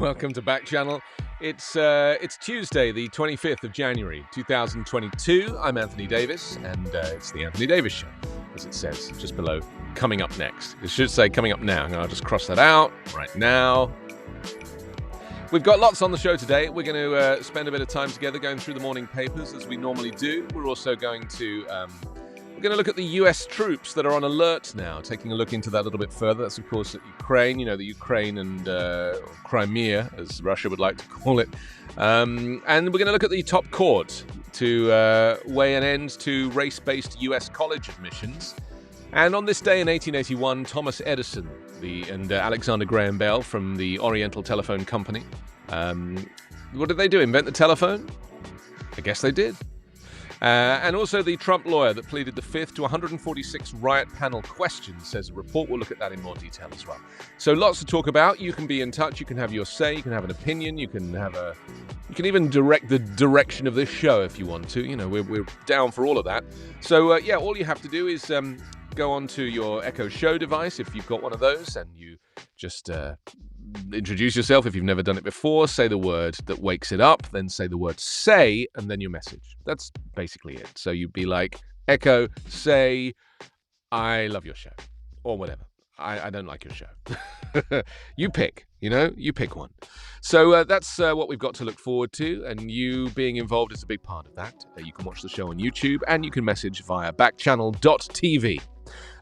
Welcome to Backchannel. It's Tuesday, the 25th of January, 2022. I'm Anthony Davis, and it's the Anthony Davis Show, as it says just below. Coming up next. It should say coming up now. I'll just cross that out right now. We've got lots on the show today. We're going to spend a bit of time together going through the morning papers as we normally do. We're also going to look at the US troops that are on alert now, taking a look into that a little bit further. That's, of course, Ukraine, the Ukraine and Crimea, as Russia would like to call it. And we're going to look at the top court to weigh an end to race-based US college admissions. And on this day in 1881, Thomas Edison and Alexander Graham Bell from the Oriental Telephone Company. What did they do? Invent the telephone? I guess they did. And also the Trump lawyer that pleaded the Fifth to 146 riot panel questions, says a report. We'll look at that in more detail as well. So lots to talk about. You can be in touch. You can have your say. You can have an opinion. You can even direct the direction of this show if you want to. We're down for all of that. So all you have to do is go onto your Echo Show device if you've got one of those, and you just introduce yourself if you've never done it before. Say the word that wakes it up, then say the word say, and then your message. That's basically it. So you'd be like, Echo, say, I love your show, or whatever. I don't like your show. You pick, you pick one. So that's what we've got to look forward to, and you being involved is a big part of that. You can watch the show on YouTube, and you can message via backchannel.tv.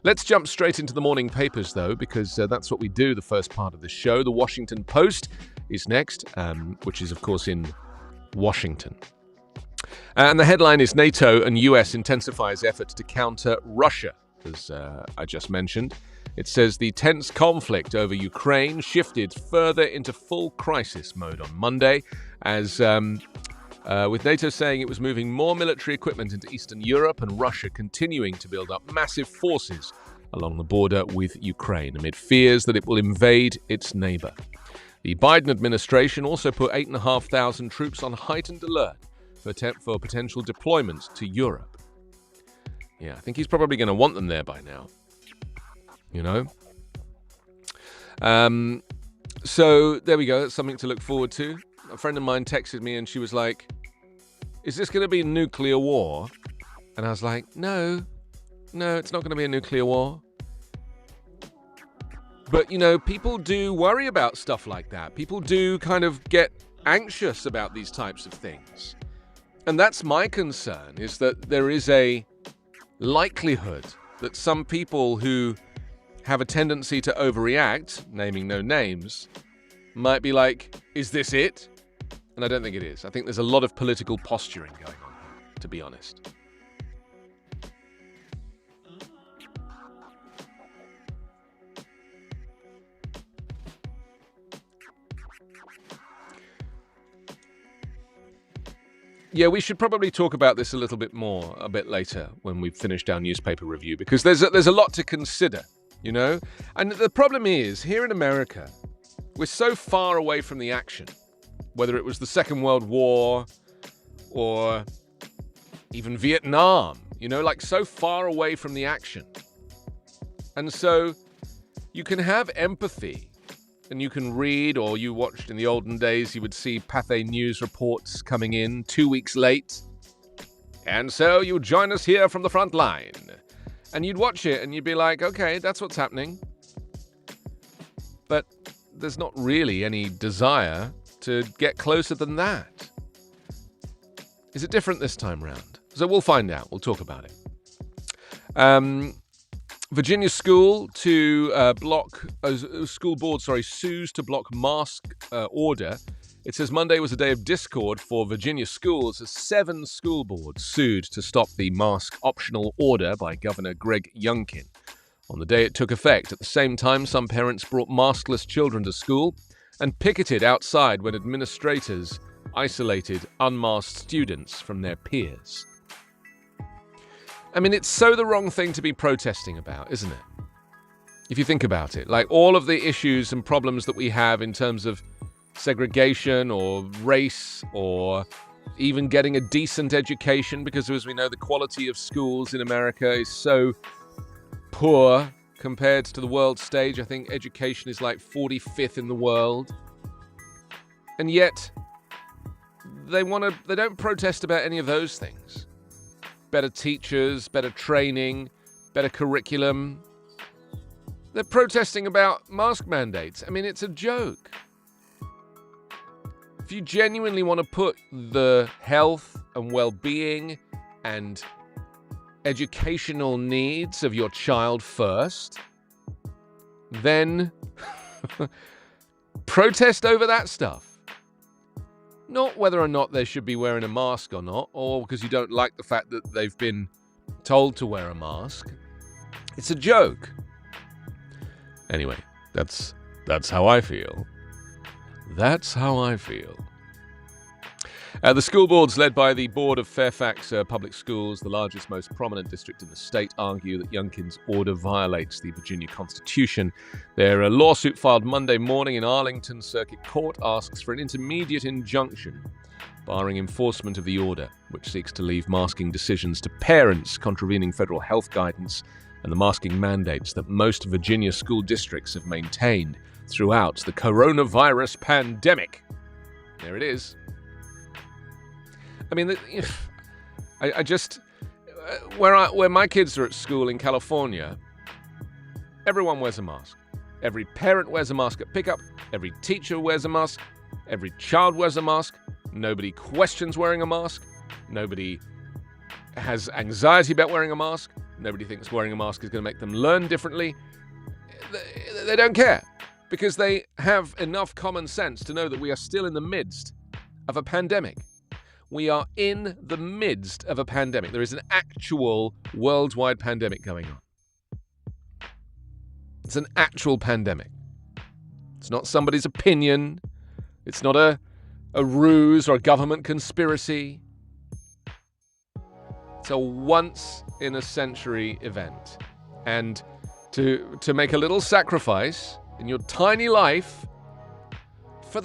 Let's jump straight into the morning papers, though, because that's what we do, the first part of the show. The Washington Post is next, which is, of course, in Washington. And the headline is NATO and US intensifies efforts to counter Russia, as I just mentioned. It says the tense conflict over Ukraine shifted further into full crisis mode on Monday, as with NATO saying it was moving more military equipment into Eastern Europe and Russia continuing to build up massive forces along the border with Ukraine amid fears that it will invade its neighbor. The Biden administration also put 8,500 troops on heightened alert for potential deployment to Europe. Yeah, I think he's probably going to want them there by now. So there we go. That's something to look forward to. A friend of mine texted me and she was like, is this going to be a nuclear war? And I was like, no, it's not going to be a nuclear war. But, people do worry about stuff like that. People do kind of get anxious about these types of things. And that's my concern, is that there is a likelihood that some people who have a tendency to overreact, naming no names, might be like, is this it? And I don't think it is. I think there's a lot of political posturing going on here, to be honest. Yeah, we should probably talk about this a little bit more a bit later when we've finished our newspaper review, because there's a lot to consider, And the problem is, here in America, we're so far away from the action, whether it was the Second World War or even Vietnam, so far away from the action. And so you can have empathy and you can read, or you watched in the olden days, you would see Pathé News reports coming in 2 weeks late. And so you join us here from the front line. And you'd watch it and you'd be like, okay, that's what's happening. But there's not really any desire to get closer than that. Is it different this time round? So we'll find out. We'll talk about it. Virginia school board sues to block mask order. It says Monday was a day of discord for Virginia schools as 7 school boards sued to stop the mask optional order by Governor Greg Youngkin. On the day it took effect, at the same time, some parents brought maskless children to school and picketed outside when administrators isolated unmasked students from their peers. I mean, it's so the wrong thing to be protesting about, isn't it? If you think about it, like all of the issues and problems that we have in terms of segregation or race or even getting a decent education, because as we know, the quality of schools in America is so poor compared to the world stage. I think education is like 45th in the world. And yet, they don't protest about any of those things. Better teachers, better training, better curriculum. They're protesting about mask mandates. I mean, it's a joke. If you genuinely want to put the health and well-being and educational needs of your child first, then protest over that stuff. Not whether or not they should be wearing a mask or not, or because you don't like the fact that they've been told to wear a mask. It's a joke. Anyway, that's how I feel. That's how I feel. The school boards, led by the Board of Fairfax Public Schools, the largest, most prominent district in the state, argue that Youngkin's order violates the Virginia Constitution. Their lawsuit filed Monday morning in Arlington Circuit Court asks for an intermediate injunction barring enforcement of the order, which seeks to leave masking decisions to parents, contravening federal health guidance and the masking mandates that most Virginia school districts have maintained throughout the coronavirus pandemic. There it is. I mean, I just where my kids are at school in California, everyone wears a mask. Every parent wears a mask at pickup. Every teacher wears a mask. Every child wears a mask. Nobody questions wearing a mask. Nobody has anxiety about wearing a mask. Nobody thinks wearing a mask is going to make them learn differently. They don't care because they have enough common sense to know that we are still in the midst of a pandemic. We are in the midst of a pandemic. There is an actual worldwide pandemic going on. It's an actual pandemic. It's not somebody's opinion. It's not a ruse or a government conspiracy. It's a once-in-a-century event. And to make a little sacrifice in your tiny life for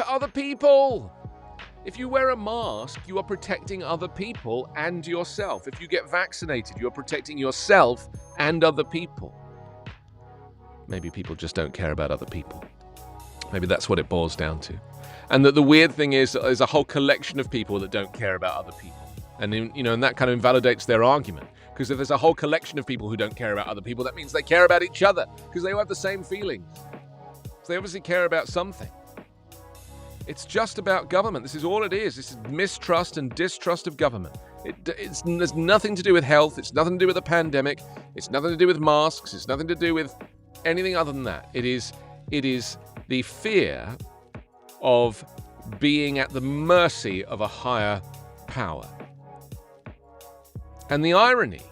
other people. If you wear a mask, you are protecting other people and yourself. If you get vaccinated, you are protecting yourself and other people. Maybe people just don't care about other people. Maybe that's what it boils down to. And that the weird thing is that there's a whole collection of people that don't care about other people. And and that kind of invalidates their argument. Because if there's a whole collection of people who don't care about other people, that means they care about each other. Because they all have the same feelings. So they obviously care about something. It's just about government. This is all it is. This is mistrust and distrust of government. There's nothing to do with health. It's nothing to do with the pandemic. It's nothing to do with masks. It's nothing to do with anything other than that. It is the fear of being at the mercy of a higher power. And the irony,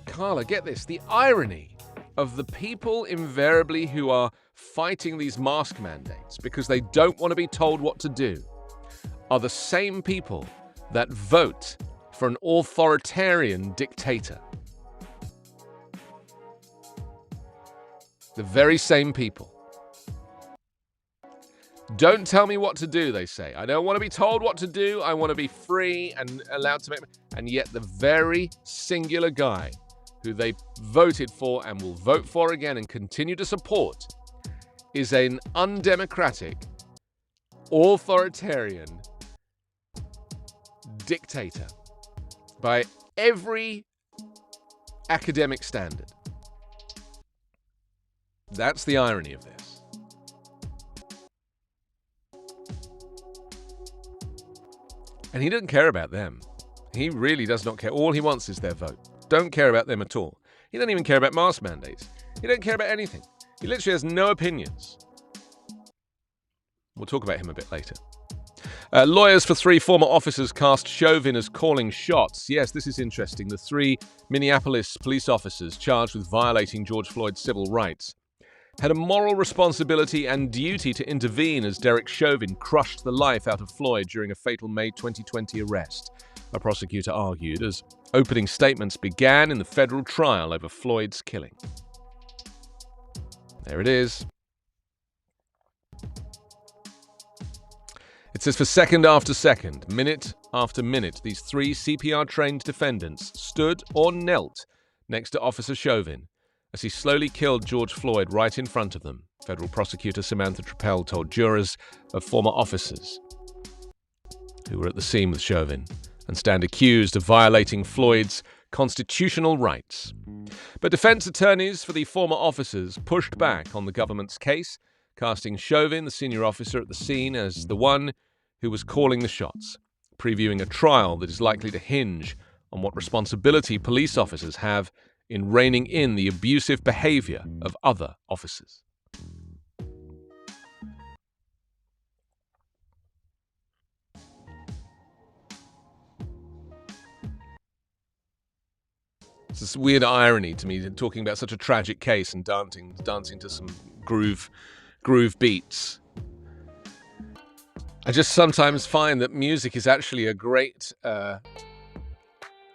Carla, get this, the irony of the people invariably who are fighting these mask mandates because they don't want to be told what to do are the same people that vote for an authoritarian dictator. The very same people. Don't tell me what to do, they say. I don't want to be told what to do. I want to be free and allowed to make... And yet the very singular guy who they voted for and will vote for again and continue to support is an undemocratic, authoritarian dictator by every academic standard. That's the irony of this. And he doesn't care about them. He really does not care. All he wants is their vote. Don't care about them at all. He doesn't even care about mask mandates. He doesn't care about anything. He literally has no opinions. We'll talk about him a bit later. Lawyers for 3 former officers cast Chauvin as calling shots. Yes, this is interesting. The 3 Minneapolis police officers charged with violating George Floyd's civil rights had a moral responsibility and duty to intervene as Derek Chauvin crushed the life out of Floyd during a fatal May 2020 arrest, a prosecutor argued as opening statements began in the federal trial over Floyd's killing. There it is. It says, for second after second, minute after minute, these 3 CPR-trained defendants stood or knelt next to Officer Chauvin as he slowly killed George Floyd right in front of them, federal prosecutor Samantha Trappell told jurors of former officers who were at the scene with Chauvin and stand accused of violating Floyd's constitutional rights. But defense attorneys for the former officers pushed back on the government's case, casting Chauvin, the senior officer at the scene, as the one who was calling the shots, previewing a trial that is likely to hinge on what responsibility police officers have in reining in the abusive behavior of other officers. It's this weird irony to me, talking about such a tragic case and dancing to some groove beats. I just sometimes find that music is actually a great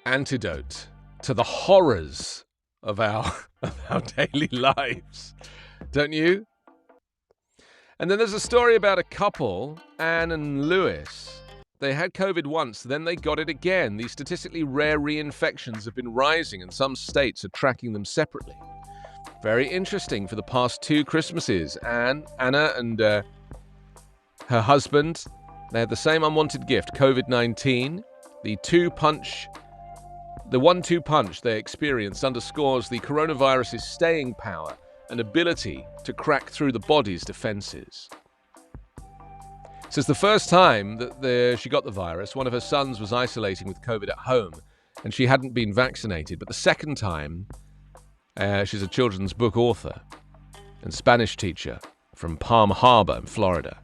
antidote to the horrors of our daily lives, don't you? And then there's a story about a couple, Anne and Lewis. They had COVID once, then they got it again. These statistically rare reinfections have been rising, and some states are tracking them separately. Very interesting. For the past 2 Christmases, Anna and her husband, they had the same unwanted gift, COVID-19. The 1-2 punch they experienced underscores the coronavirus's staying power and ability to crack through the body's defenses. So it's the first time that she got the virus. One of her sons was isolating with COVID at home, and she hadn't been vaccinated. But the second time, she's a children's book author and Spanish teacher from Palm Harbor in Florida.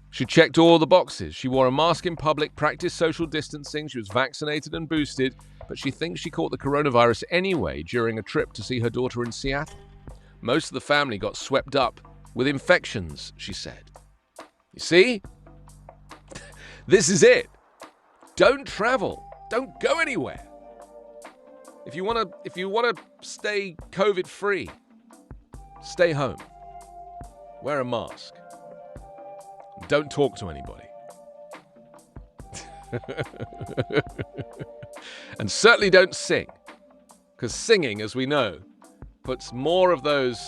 She checked all the boxes. She wore a mask in public, practiced social distancing, she was vaccinated and boosted, but she thinks she caught the coronavirus anyway during a trip to see her daughter in Seattle. Most of the family got swept up with infections, she said. You see? This is it. Don't travel. Don't go anywhere. If you want to stay COVID free, stay home. Wear a mask. Don't talk to anybody. And certainly don't sing, because singing, as we know, puts more of those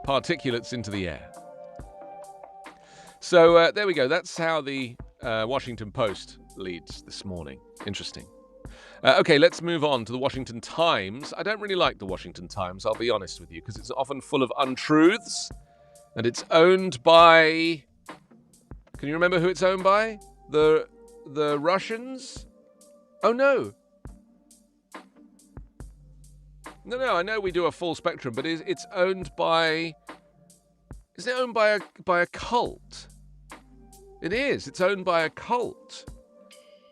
particulates into the air. So there we go. That's how the Washington Post leads this morning. Interesting. Okay, let's move on to the Washington Times. I don't really like the Washington Times, I'll be honest with you, because it's often full of untruths, and it's owned by... Can you remember who it's owned by? The Russians? Oh, no. No, I know we do a full spectrum, but it's owned by... Is it owned by a cult? It is. It's owned by a cult.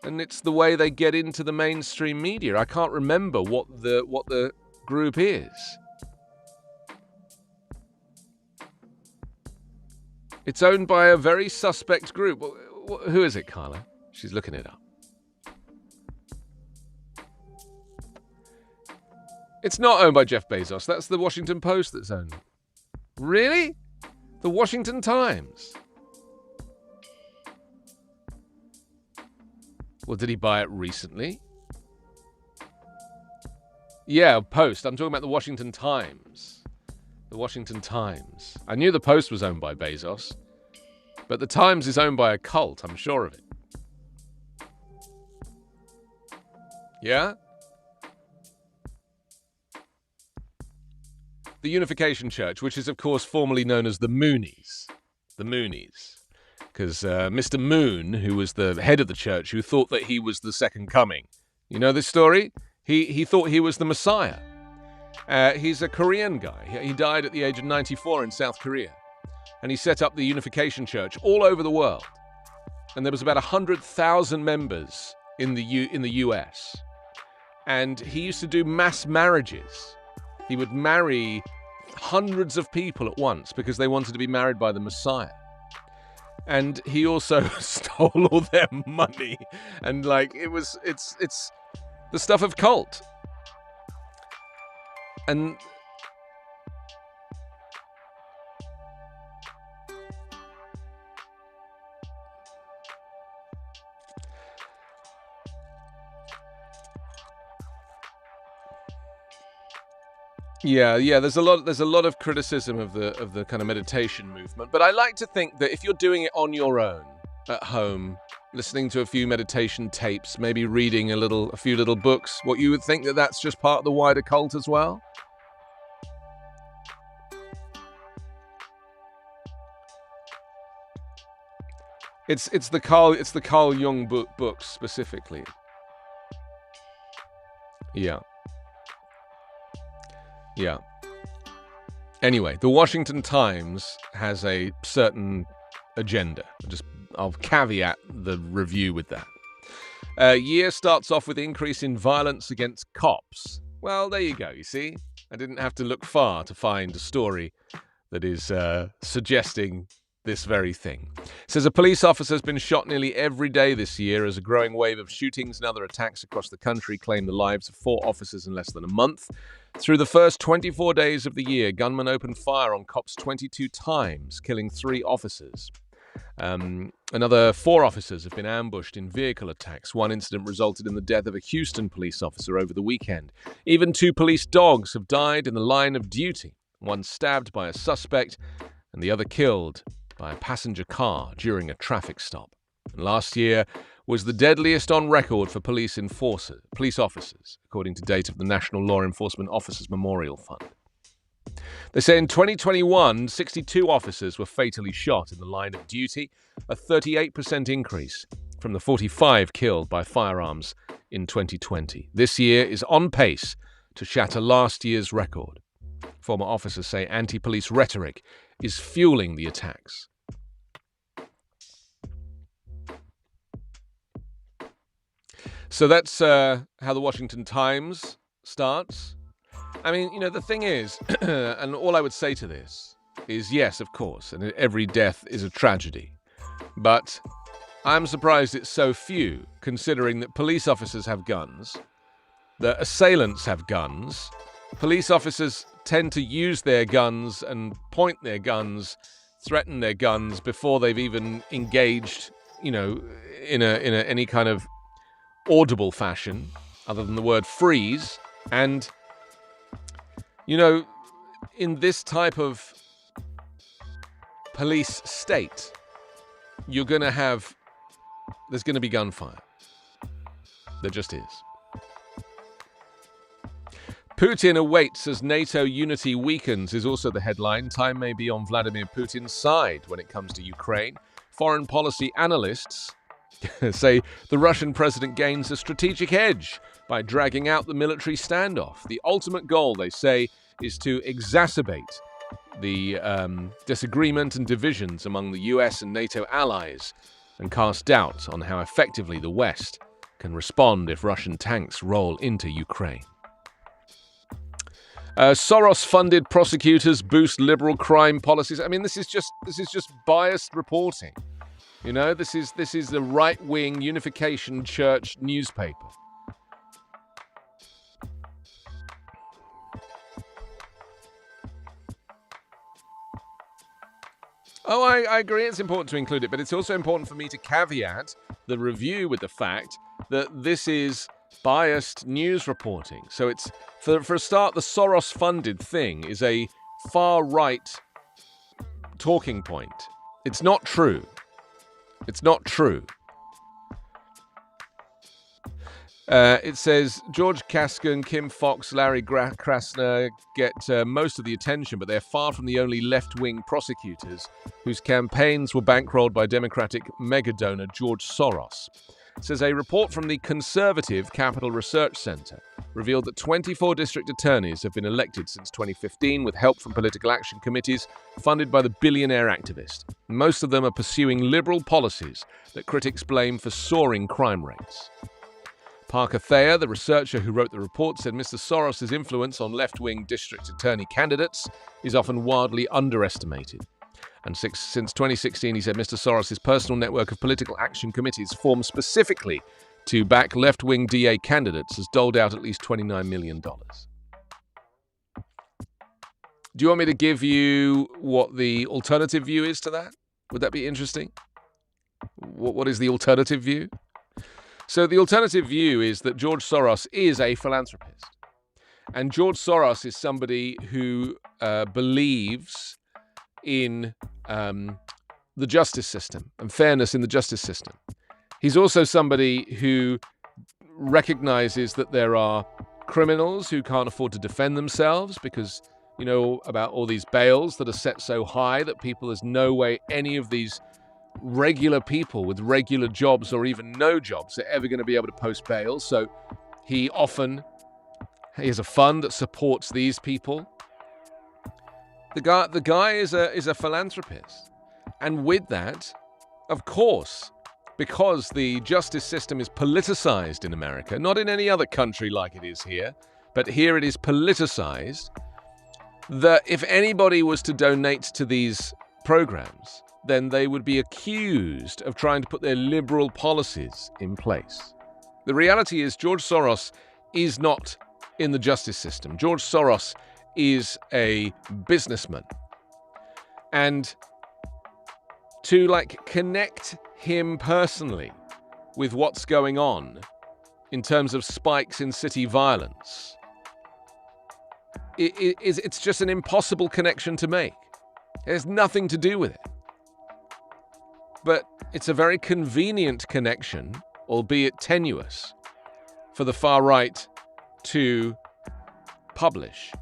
And it's the way they get into the mainstream media. I can't remember what the group is. It's owned by a very suspect group. Who is it, Carla? She's looking it up. It's not owned by Jeff Bezos. That's the Washington Post that's owned. Really? The Washington Times. Well, did he buy it recently? Yeah, Post. I'm talking about the Washington Times. The Washington Times. I knew the Post was owned by Bezos, but the Times is owned by a cult, I'm sure of it. Yeah? The Unification Church, which is, of course, formerly known as the Moonies. The Moonies. Because Mr. Moon, who was the head of the church, who thought that he was the second coming. You know this story? He thought he was the Messiah. He's a Korean guy. He died at the age of 94 in South Korea. And he set up the Unification Church all over the world. And there was about 100,000 members in the US. And he used to do mass marriages. He would marry hundreds of people at once because they wanted to be married by the Messiah. And he also stole all their money. And it's the stuff of cult. And Yeah. There's a lot of criticism of the kind of meditation movement, but I like to think that if you're doing it on your own at home, listening to a few meditation tapes, maybe reading a few little books, what you would think that that's just part of the wider cult as well. It's the Carl Jung books specifically. Yeah. Anyway, the Washington Times has a certain agenda. I'll caveat the review with that. Year starts off with increase in violence against cops. Well, there you go, you see? I didn't have to look far to find a story that is suggesting this very thing. It says a police officer has been shot nearly every day this year as a growing wave of shootings and other attacks across the country claim the lives of 4 officers in less than a month. Through the first 24 days of the year, gunmen opened fire on cops 22 times, killing 3 officers. Another 4 officers have been ambushed in vehicle attacks. One incident resulted in the death of a Houston police officer over the weekend. Even 2 police dogs have died in the line of duty, one stabbed by a suspect and the other killed by a passenger car during a traffic stop. And last year was the deadliest on record for police officers, according to data of the National Law Enforcement Officers Memorial Fund. They say in 2021, 62 officers were fatally shot in the line of duty, a 38% increase from the 45 killed by firearms in 2020. This year is on pace to shatter last year's record. Former officers say anti-police rhetoric is fueling the attacks. So that's how the Washington Times starts. I mean, the thing is, and all I would say to this is, yes, of course, and every death is a tragedy. But I'm surprised it's so few, considering that police officers have guns, that assailants have guns. Police officers tend to use their guns and point their guns, threaten their guns before they've even engaged, in any kind of audible fashion, other than the word freeze. And, in this type of police state, there's going to be gunfire. There just is. Putin awaits as NATO unity weakens is also the headline. Time may be on Vladimir Putin's side when it comes to Ukraine. Foreign policy analysts say the Russian president gains a strategic edge by dragging out the military standoff. The ultimate goal, they say, is to exacerbate the disagreement and divisions among the US and NATO allies and cast doubt on how effectively the West can respond if Russian tanks roll into Ukraine. Soros-funded prosecutors boost liberal crime policies. I mean, this is just biased reporting. This is the right-wing Unification Church newspaper. Oh, I agree it's important to include it, but it's also important for me to caveat the review with the fact that this is biased news reporting. So it's, for a start, the Soros-funded thing is a far-right talking point. It's not true. It's not true. It says George Kaskin, Kim Fox, Larry Krasner get most of the attention, but they're far from the only left-wing prosecutors whose campaigns were bankrolled by Democratic megadonor George Soros. It says a report from the conservative Capital Research Center revealed that 24 district attorneys have been elected since 2015 with help from political action committees funded by the billionaire activist. Most of them are pursuing liberal policies that critics blame for soaring crime rates. Parker Thayer, the researcher who wrote the report, said Mr. Soros' influence on left-wing district attorney candidates is often wildly underestimated. And since 2016, he said Mr. Soros' personal network of political action committees formed specifically to back left-wing DA candidates has doled out at least $29 million. Do you want me to give you what the alternative view is to that? Would that be interesting? What is the alternative view? So the alternative view is that George Soros is a philanthropist. And George Soros is somebody who believes in the justice system and fairness in the justice system. He's also somebody who recognizes that there are criminals who can't afford to defend themselves because, you know, about all these bails that are set so high that there's no way any of these regular people with regular jobs or even no jobs are ever going to be able to post bail. So he has a fund that supports these people. The guy is a philanthropist. And with that, of course, because the justice system is politicized in America, not in any other country like it is here, but here it is politicized, that if anybody was to donate to these programs, then they would be accused of trying to put their liberal policies in place. The reality is George Soros is not in the justice system. George Soros is a businessman. And to connect him personally with what's going on in terms of spikes in city violence, it's just an impossible connection to make. It has nothing to do with it. But it's a very convenient connection, albeit tenuous, for the far right to publish,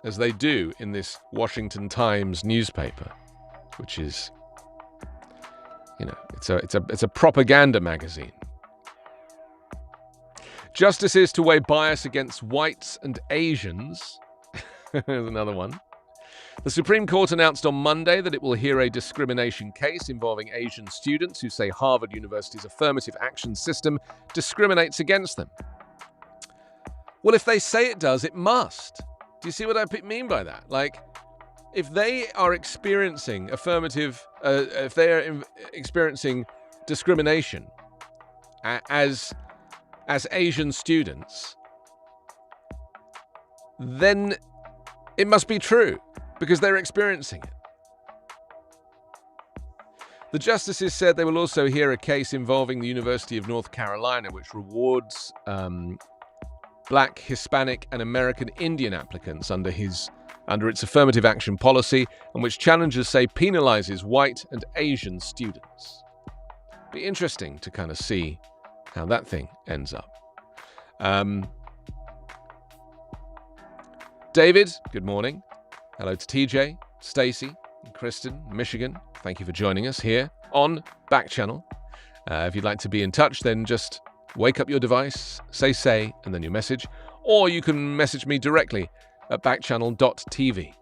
as they do in this Washington Times newspaper, which is, you know, it's a propaganda magazine. Justice is to weigh bias against whites and Asians. There's another one. The Supreme Court announced on Monday that it will hear a discrimination case involving Asian students who say Harvard University's affirmative action system discriminates against them. Well, if they say it does, it must. Do you see what I mean by that? If they are experiencing if they are experiencing discrimination as Asian students, then it must be true because they're experiencing it. The justices said they will also hear a case involving the University of North Carolina, which rewards Black, Hispanic, and American Indian applicants under its affirmative action policy, and which challengers say penalizes white and Asian students. Be interesting to kind of see how that thing ends up. David, good morning. Hello to TJ, Stacy, and Kristen, Michigan. Thank you for joining us here on Backchannel. If you'd like to be in touch, then just wake up your device, say, and then your message. Or you can message me directly at backchannel.tv.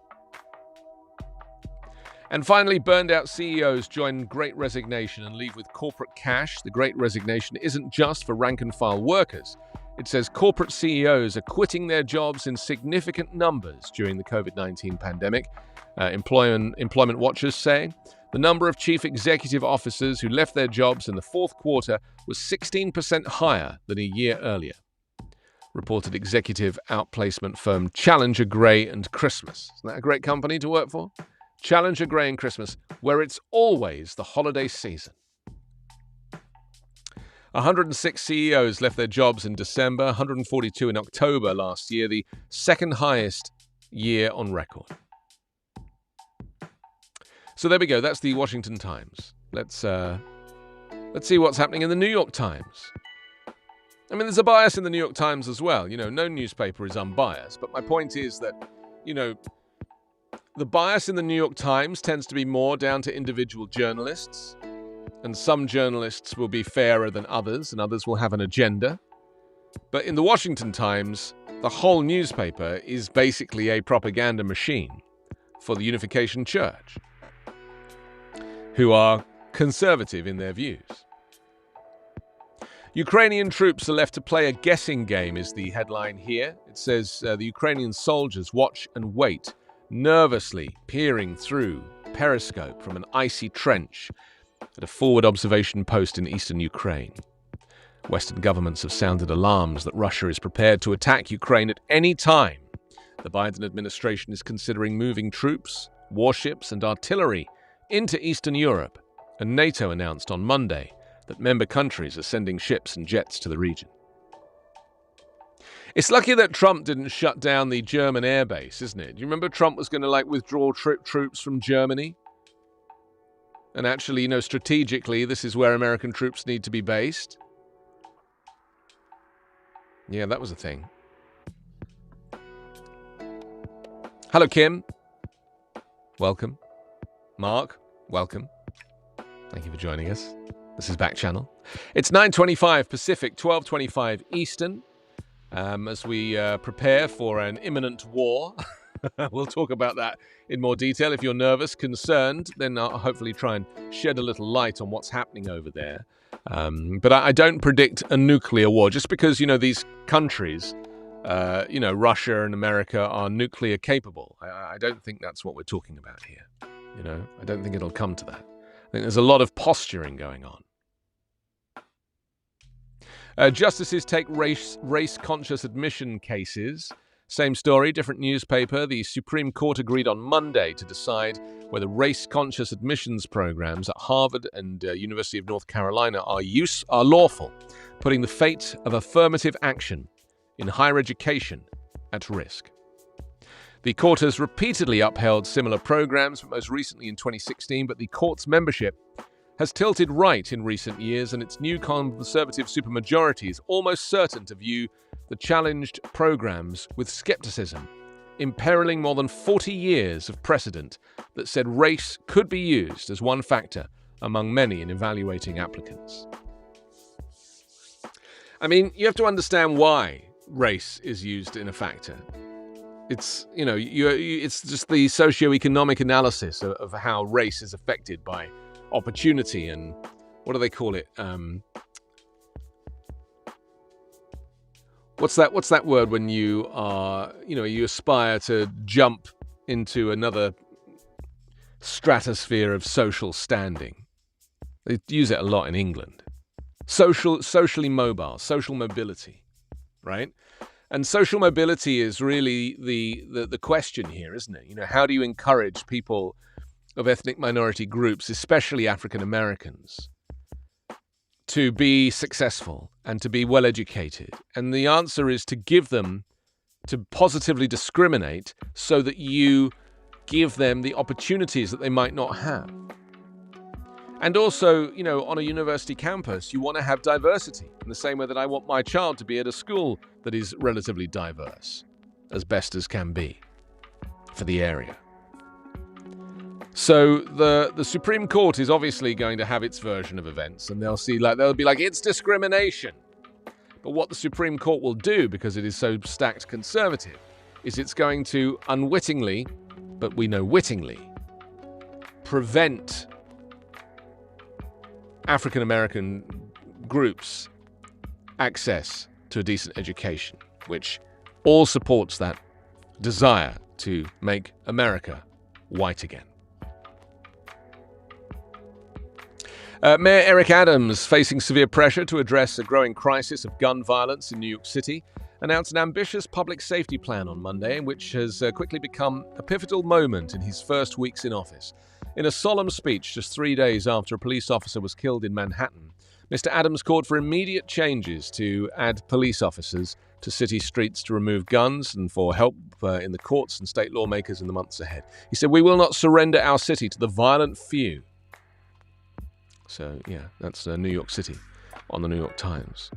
And finally, burned out CEOs join Great Resignation and leave with corporate cash. The Great Resignation isn't just for rank-and-file workers. It says corporate CEOs are quitting their jobs in significant numbers during the COVID-19 pandemic. Employment watchers say the number of chief executive officers who left their jobs in the fourth quarter was 16% higher than a year earlier. Reported executive outplacement firm Challenger Gray and Christmas. Isn't that a great company to work for? Challenger Gray and Christmas, where it's always the holiday season. 106 CEOs left their jobs in December, 142 in October last year, the second highest year on record. So there we go. That's the Washington Times. Let's see what's happening in the New York Times. I mean, there's a bias in the New York Times as well. You know, no newspaper is unbiased. But my point is that, you know, the bias in the New York Times tends to be more down to individual journalists. And some journalists will be fairer than others, and others will have an agenda. But in the Washington Times, the whole newspaper is basically a propaganda machine for the Unification Church, who are conservative in their views. Ukrainian troops are left to play a guessing game is the headline here. It says the Ukrainian soldiers watch and wait, nervously peering through periscope from an icy trench at a forward observation post in eastern Ukraine. Western governments have sounded alarms that Russia is prepared to attack Ukraine at any time. The Biden administration is considering moving troops, warships, and artillery into Eastern Europe, and NATO announced on Monday that member countries are sending ships and jets to the region. It's lucky that Trump didn't shut down the German airbase, isn't it? Do you remember Trump was going to withdraw troops from Germany? And actually, strategically, this is where American troops need to be based. Yeah, that was a thing. Hello, Kim. Welcome. Mark, welcome. Thank you for joining us. This is Backchannel. It's 9:25 Pacific, 12:25 Eastern. As we prepare for an imminent war. We'll talk about that in more detail. If you're nervous, concerned, then I'll hopefully try and shed a little light on what's happening over there. But I don't predict a nuclear war, just because, these countries, Russia and America are nuclear capable. I don't think that's what we're talking about here. I don't think it'll come to that. I think there's a lot of posturing going on. Justices take race-conscious admission cases. Same story, different newspaper. The Supreme Court agreed on Monday to decide whether race-conscious admissions programs at Harvard and University of North Carolina are lawful, putting the fate of affirmative action in higher education at risk. The court has repeatedly upheld similar programs, most recently in 2016, but the court's membership has tilted right in recent years, and its new conservative supermajority is almost certain to view the challenged programs with skepticism, imperiling more than 40 years of precedent that said race could be used as one factor among many in evaluating applicants. I mean, you have to understand why race is used in a factor. It's, it's just the socioeconomic analysis of how race is affected by opportunity and what do they call it? What's that word when you are, you aspire to jump into another stratosphere of social standing? They use it a lot in England. Socially mobile, social mobility, right? And social mobility is really the question here, isn't it? How do you encourage people of ethnic minority groups, especially African Americans, to be successful and to be well educated? And the answer is to give them, to positively discriminate so that you give them the opportunities that they might not have. And also, on a university campus, you want to have diversity in the same way that I want my child to be at a school that is relatively diverse, as best as can be for the area. So the Supreme Court is obviously going to have its version of events, and they'll be like, it's discrimination. But what the Supreme Court will do, because it is so stacked conservative, is it's going to unwittingly, but we know wittingly, prevent African American groups access to a decent education, which all supports that desire to make America white again. Mayor Eric Adams, facing severe pressure to address a growing crisis of gun violence in New York City, announced an ambitious public safety plan on Monday, which has quickly become a pivotal moment in his first weeks in office. In a solemn speech just 3 days after a police officer was killed in Manhattan, Mr. Adams called for immediate changes to add police officers to city streets to remove guns and for help in the courts and state lawmakers in the months ahead. He said, "We will not surrender our city to the violent few." So, yeah, that's New York City on the New York Times.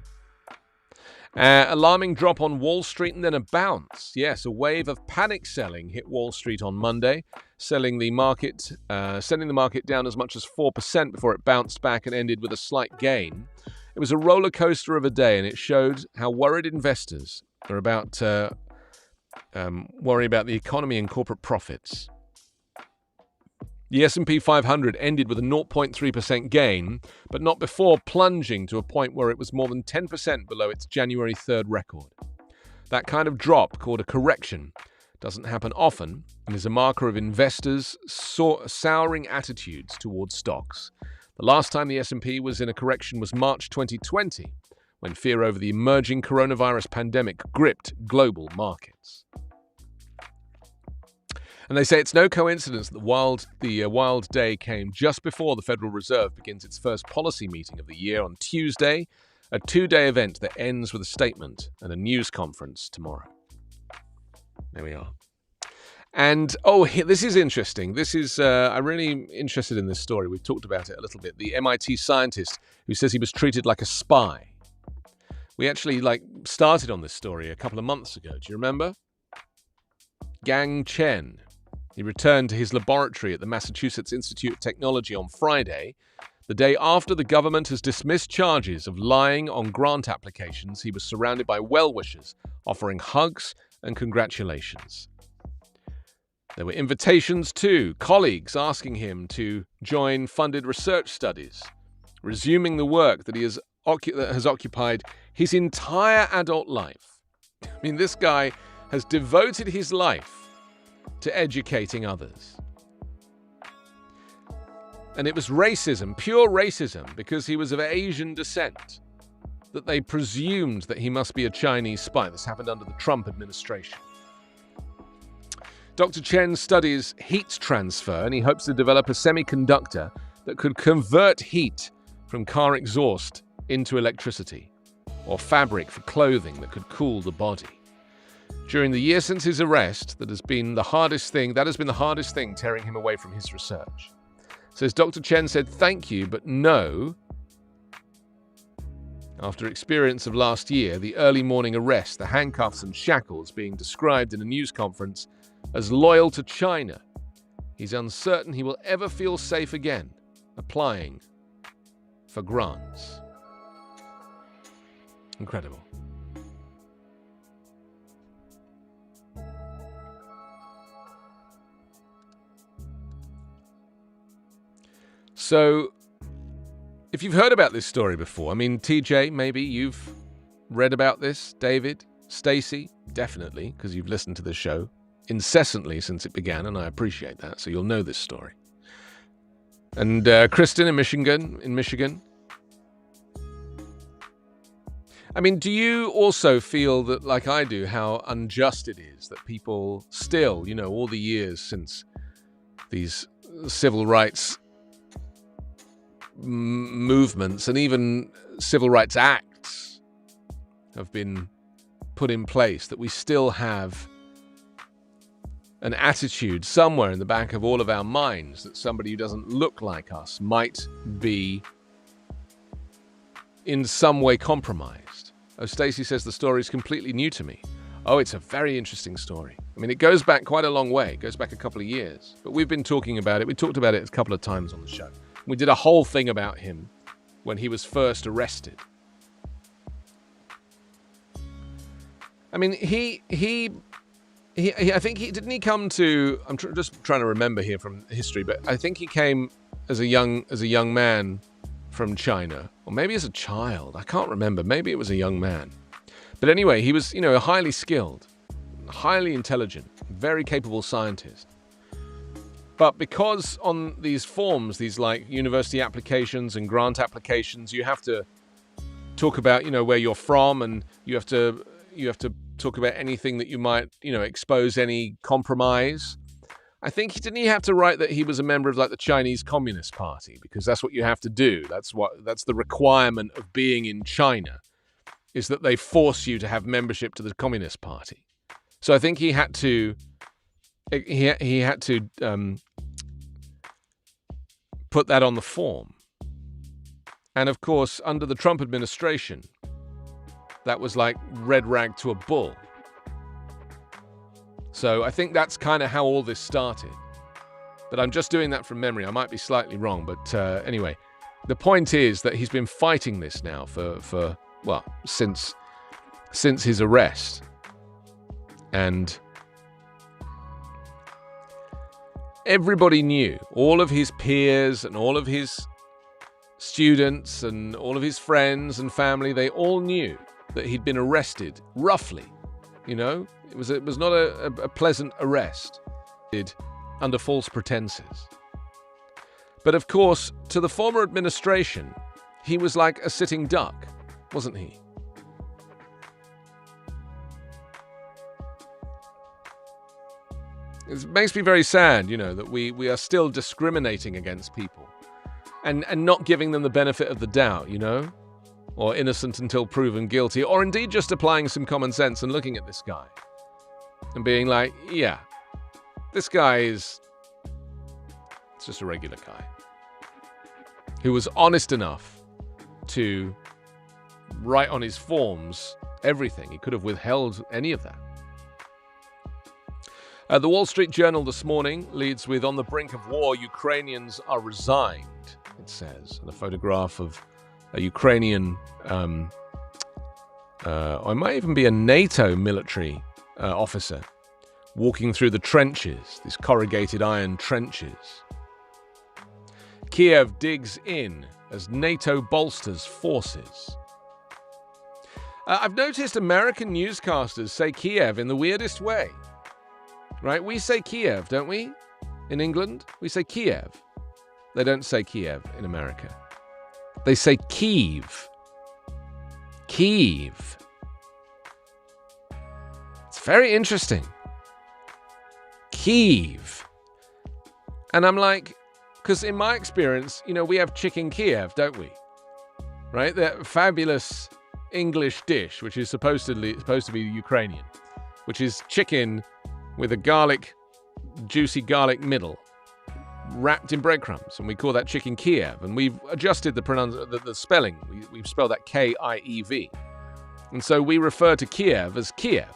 Alarming drop on Wall Street and then a bounce. Yes, a wave of panic selling hit Wall Street on Monday, sending the market down as much as 4% before it bounced back and ended with a slight gain. It was a roller coaster of a day, and it showed how worried investors are about worry about the economy and corporate profits. The S&P 500 ended with a 0.3% gain, but not before plunging to a point where it was more than 10% below its January 3rd record. That kind of drop, called a correction, doesn't happen often and is a marker of investors' souring attitudes towards stocks. The last time the S&P was in a correction was March 2020, when fear over the emerging coronavirus pandemic gripped global markets. And they say it's no coincidence that the wild day came just before the Federal Reserve begins its first policy meeting of the year on Tuesday, A 2-day event that ends with a statement and a news conference tomorrow. There we are. And, this is interesting. I'm really interested in this story. We've talked about it a little bit. The MIT scientist who says he was treated like a spy. We actually, started on this story a couple of months ago. Do you remember? Gang Chen. He returned to his laboratory at the Massachusetts Institute of Technology on Friday, the day after the government has dismissed charges of lying on grant applications. He was surrounded by well-wishers, offering hugs and congratulations. There were invitations too, colleagues asking him to join funded research studies, resuming the work that has occupied his entire adult life. I mean, this guy has devoted his life to educating others. And it was racism, pure racism, because he was of Asian descent, that they presumed that he must be a Chinese spy. This happened under the Trump administration. Dr. Chen studies heat transfer, and he hopes to develop a semiconductor that could convert heat from car exhaust into electricity, or fabric for clothing that could cool the body. During the year since his arrest, that has been the hardest thing tearing him away from his research. Says Dr. Chen said thank you, but no. After experience of last year, the early morning arrest, the handcuffs and shackles being described in a news conference as loyal to China, he's uncertain he will ever feel safe again applying for grants. Incredible. So, if you've heard about this story before, I mean, TJ, maybe you've read about this. David, Stacey, definitely, because you've listened to the show incessantly since it began, and I appreciate that, so you'll know this story. And Kristen in Michigan. I mean, do you also feel that, like I do, how unjust it is that people still, all the years since these civil rights movements and even civil rights acts have been put in place, that we still have an attitude somewhere in the back of all of our minds that somebody who doesn't look like us might be in some way compromised? Oh, Stacey says the story is completely new to me. Oh, it's a very interesting story. I mean, it goes back quite a long way. It goes back a couple of years. But we've been talking about it. We talked about it a couple of times on the show. We did a whole thing about him when he was first arrested. I mean, I think didn't he come to, just trying to remember here from history, but I think he came as a young man from China, or maybe as a child. I can't remember. Maybe it was a young man. But anyway, he was, highly skilled, highly intelligent, very capable scientist. But because on these forms, these university applications and grant applications, you have to talk about, where you're from, and you have to talk about anything that you might, expose any compromise. I think didn't he have to write that he was a member of the Chinese Communist Party, because that's what you have to do. That's the requirement of being in China, is that they force you to have membership to the Communist Party. So I think he had to put that on the form. And of course, under the Trump administration, that was like red rag to a bull. So I think that's kind of how all this started. But I'm just doing that from memory. I might be slightly wrong. But anyway, the point is that he's been fighting this now for since his arrest. And everybody knew, all of his peers and all of his students and all of his friends and family, they all knew that he'd been arrested, roughly. It was not a pleasant arrest, under false pretenses. But of course, to the former administration, he was like a sitting duck, wasn't he? It makes me very sad, that we are still discriminating against people and not giving them the benefit of the doubt, or innocent until proven guilty, or indeed just applying some common sense and looking at this guy and being like, yeah, this guy is just a regular guy who was honest enough to write on his forms everything. He could have withheld any of that. The Wall Street Journal this morning leads with, "On the brink of war, Ukrainians are resigned," it says, and a photograph of a Ukrainian, or it might even be a NATO military officer, walking through the trenches, these corrugated iron trenches. Kiev digs in as NATO bolsters forces. I've noticed American newscasters say Kiev in the weirdest way. Right? We say Kiev, don't we? In England, we say Kiev. They don't say Kiev in America. They say Kyiv. Kyiv. It's very interesting. Kyiv. And I'm like, because in my experience, we have chicken Kiev, don't we? Right? That fabulous English dish, which is supposed to be Ukrainian, which is chicken with a juicy garlic middle, wrapped in breadcrumbs, and we call that chicken Kiev. And we've adjusted the spelling. We've spelled that K-I-E-V, and so we refer to Kiev as Kiev.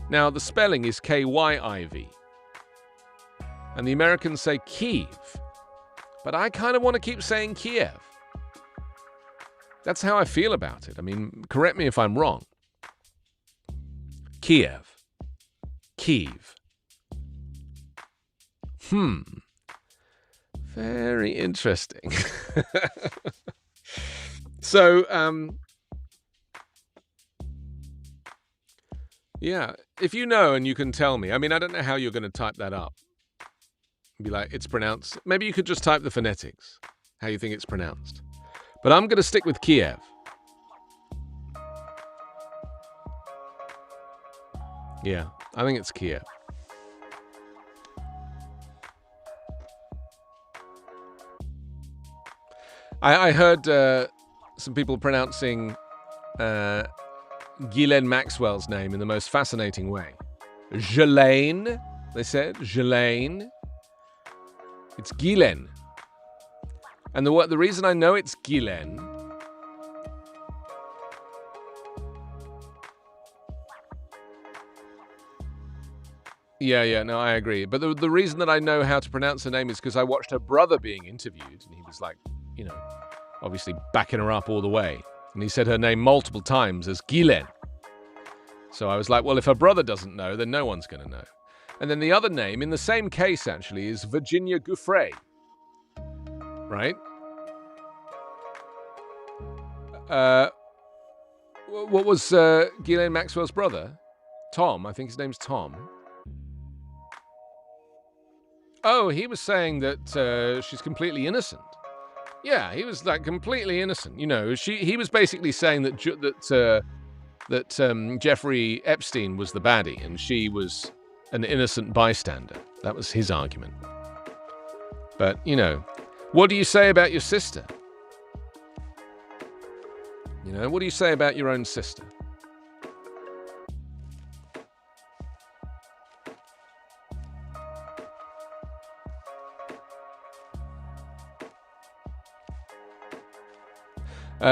Now the spelling is K-Y-I-V, and the Americans say Kyiv, but I kind of want to keep saying Kiev. That's how I feel about it. I mean, correct me if I'm wrong. Kiev. Kyiv. Very interesting. So, yeah, if you know and you can tell me, I mean, I don't know how you're going to type that up. Be like, it's pronounced. Maybe you could just type the phonetics, how you think it's pronounced. But I'm going to stick with Kiev. Yeah, I think it's Kiev. I heard some people pronouncing Ghislaine Maxwell's name in the most fascinating way. Ghislaine, they said. Ghislaine. It's Ghislaine. And the reason I know it's Ghislaine Yeah, no, I agree. But the reason that I know how to pronounce her name is because I watched her brother being interviewed, and he was like, obviously backing her up all the way. And he said her name multiple times as Ghislaine. So I was like, well, if her brother doesn't know, then no one's going to know. And then the other name, in the same case, actually, is Virginia Giuffre. Right? What was Ghislaine Maxwell's brother? Tom. I think his name's Tom. Oh, he was saying that she's completely innocent. Yeah, he was like completely innocent. He was basically saying that Jeffrey Epstein was the baddie and she was an innocent bystander. That was his argument. But, what do you say about your sister? What do you say about your own sister?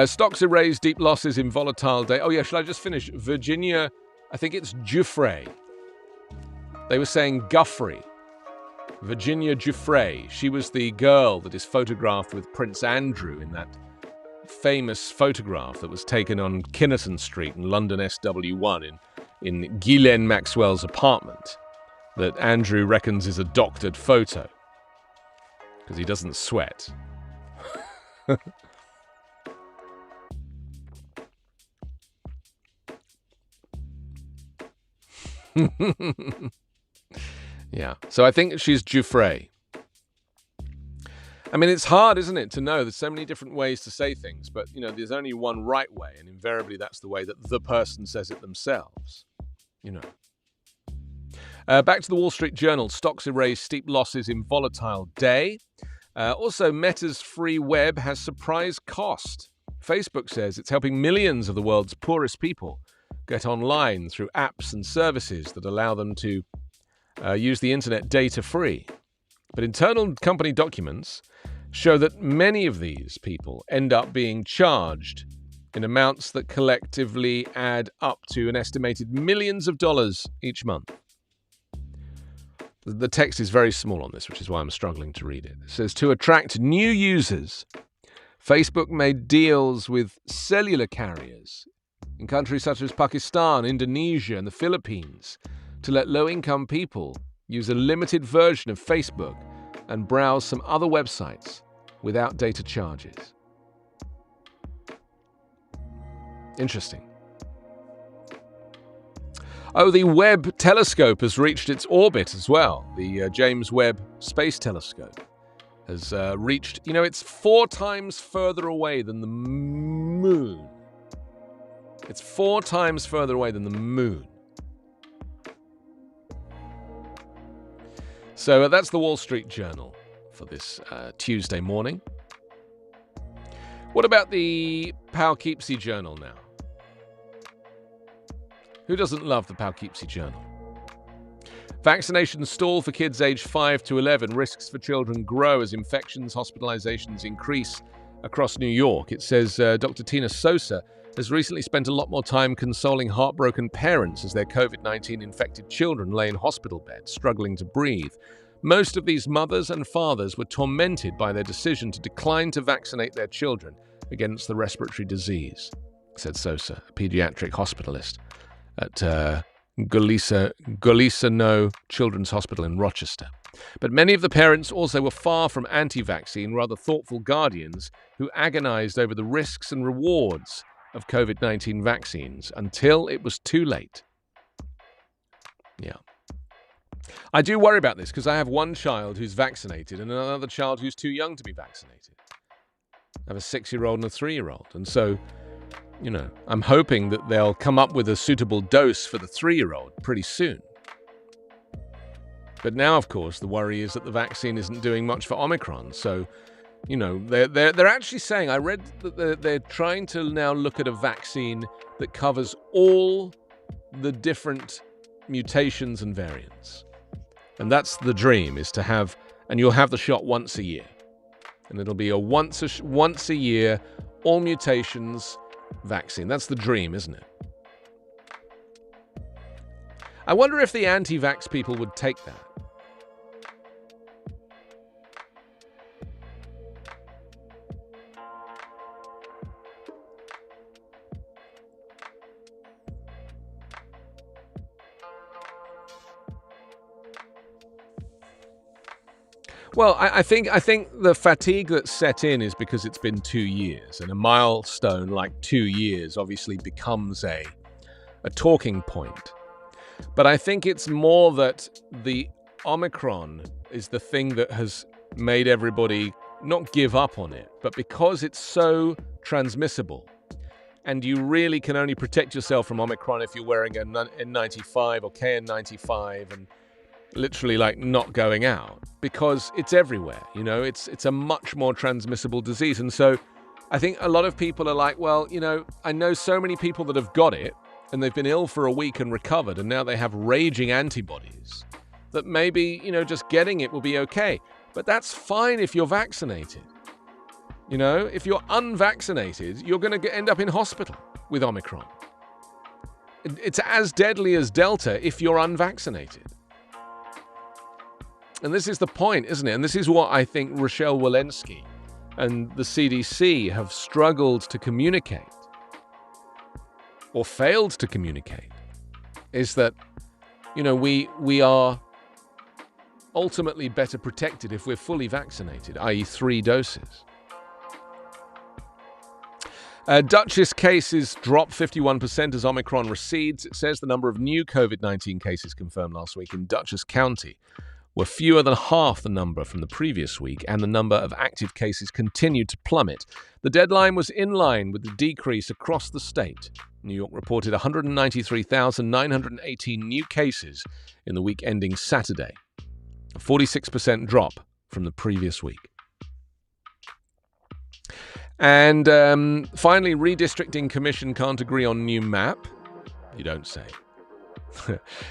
Stocks erase deep losses in volatile day. Oh, yeah, shall I just finish? Virginia, I think it's Giuffre. They were saying Guffrey. Virginia Giuffre. She was the girl that is photographed with Prince Andrew in that famous photograph that was taken on Kinnerton Street in London SW1 in Ghislaine Maxwell's apartment that Andrew reckons is a doctored photo because he doesn't sweat. Yeah, so I think she's Giuffre. I mean, it's hard, isn't it, to know? There's so many different ways to say things, but, there's only one right way, and invariably that's the way that the person says it themselves, Back to the Wall Street Journal. Stocks erase steep losses in volatile day. Also, Meta's free web has surprise cost. Facebook says it's helping millions of the world's poorest people get online through apps and services that allow them to use the internet data-free. But internal company documents show that many of these people end up being charged in amounts that collectively add up to an estimated millions of dollars each month. The text is very small on this, which is why I'm struggling to read it. It says, to attract new users, Facebook made deals with cellular carriers in countries such as Pakistan, Indonesia, and the Philippines to let low-income people use a limited version of Facebook and browse some other websites without data charges. Interesting. Oh, the Webb telescope has reached its orbit as well. The James Webb Space Telescope has reached, it's 4 times further away than the moon. It's 4 times further away than the moon. So that's the Wall Street Journal for this Tuesday morning. What about the Poughkeepsie Journal now? Who doesn't love the Poughkeepsie Journal? Vaccination stall for kids aged 5 to 11. Risks for children grow as infections, hospitalizations increase across New York. It says Dr. Tina Sosa has recently spent a lot more time consoling heartbroken parents as their COVID-19 infected children lay in hospital beds, struggling to breathe. Most of these mothers and fathers were tormented by their decision to decline to vaccinate their children against the respiratory disease, said Sosa, a pediatric hospitalist at Golisano Children's Hospital in Rochester. But many of the parents also were far from anti-vaccine, rather thoughtful guardians who agonized over the risks and rewards of COVID-19 vaccines until it was too late. Yeah. I do worry about this because I have one child who's vaccinated and another child who's too young to be vaccinated. I have a 6-year-old and a 3-year-old. And so, I'm hoping that they'll come up with a suitable dose for the 3-year-old pretty soon. But now, of course, the worry is that the vaccine isn't doing much for Omicron. So, they're actually saying, I read that they're trying to now look at a vaccine that covers all the different mutations and variants. And that's the dream, is to have, and you'll have the shot once a year. And it'll be a once a year, all mutations vaccine. That's the dream, isn't it? I wonder if the anti-vax people would take that. Well, I think the fatigue that's set in is because it's been 2 years, and a milestone like 2 years obviously becomes a talking point. But I think it's more that the Omicron is the thing that has made everybody not give up on it, but because it's so transmissible, and you really can only protect yourself from Omicron if you're wearing an N95 or KN95 and literally not going out, because it's everywhere. It's a much more transmissible disease. And so I think a lot of people are like, well, I know so many people that have got it and they've been ill for a week and recovered, and now they have raging antibodies, that maybe, just getting it will be okay. But that's fine if you're vaccinated. If you're unvaccinated, you're going to end up in hospital with Omicron. It's as deadly as Delta if you're unvaccinated. And this is the point, isn't it? And this is what I think Rochelle Walensky and the CDC have struggled to communicate, or failed to communicate, is that, we are ultimately better protected if we're fully vaccinated, i.e. 3 doses. Dutchess cases drop 51% as Omicron recedes. It says the number of new COVID-19 cases confirmed last week in Dutchess County were fewer than half the number from the previous week, and the number of active cases continued to plummet. The deadline was in line with the decrease across the state. New York reported 193,918 new cases in the week ending Saturday, a 46% drop from the previous week. And finally, redistricting commission can't agree on new map. You don't say.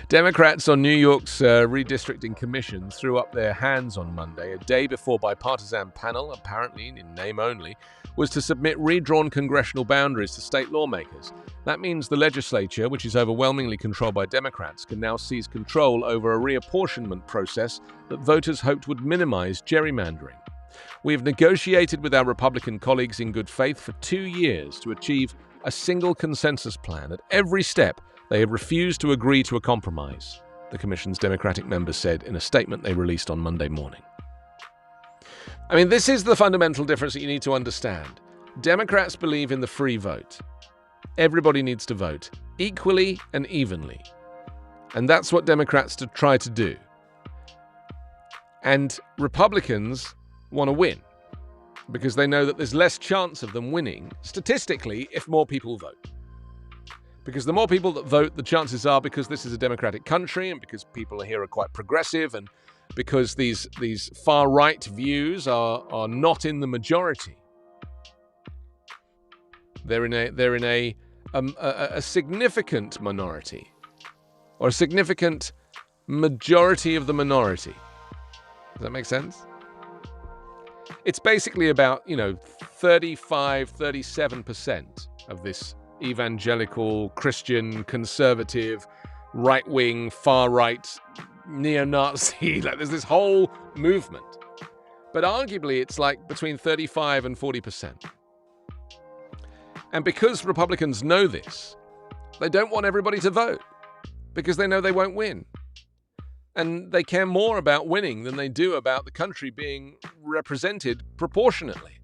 Democrats on New York's redistricting commission threw up their hands on Monday, a day before bipartisan panel, apparently in name only, was to submit redrawn congressional boundaries to state lawmakers. That means the legislature, which is overwhelmingly controlled by Democrats, can now seize control over a reapportionment process that voters hoped would minimize gerrymandering. We have negotiated with our Republican colleagues in good faith for 2 years to achieve a single consensus plan. At every step, they have refused to agree to a compromise, the Commission's Democratic members said in a statement they released on Monday morning. I mean, this is the fundamental difference that you need to understand. Democrats believe in the free vote. Everybody needs to vote, equally and evenly. And that's what Democrats try to do. And Republicans want to win, because they know that there's less chance of them winning, statistically, if more people vote. Because the more people that vote, the chances are, because this is a democratic country and because people here are quite progressive and because these far-right views are not in the majority. They're in a significant minority, or a significant majority of the minority. Does that make sense? It's basically about, 37% of this evangelical, Christian, conservative, right-wing, far-right, neo-Nazi. There's this whole movement. But arguably, it's like between 35 and 40%. And because Republicans know this, they don't want everybody to vote, because they know they won't win. And they care more about winning than they do about the country being represented proportionately.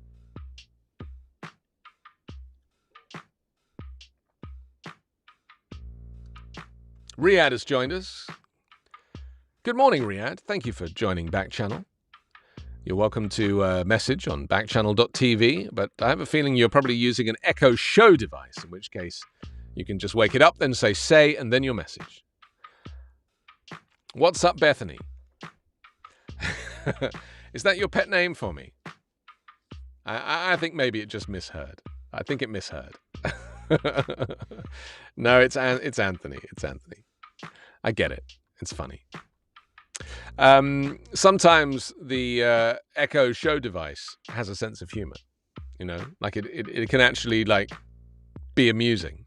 Riyadh has joined us. Good morning, Riyadh. Thank you for joining Backchannel. You're welcome to message on backchannel.tv, but I have a feeling you're probably using an Echo Show device, in which case you can just wake it up, then say, and then your message. What's up, Bethany? Is that your pet name for me? I think maybe it just misheard. I think it misheard. No, it's Anthony. It's Anthony. I get it. It's funny. Sometimes the Echo Show device has a sense of humor. It can actually be amusing.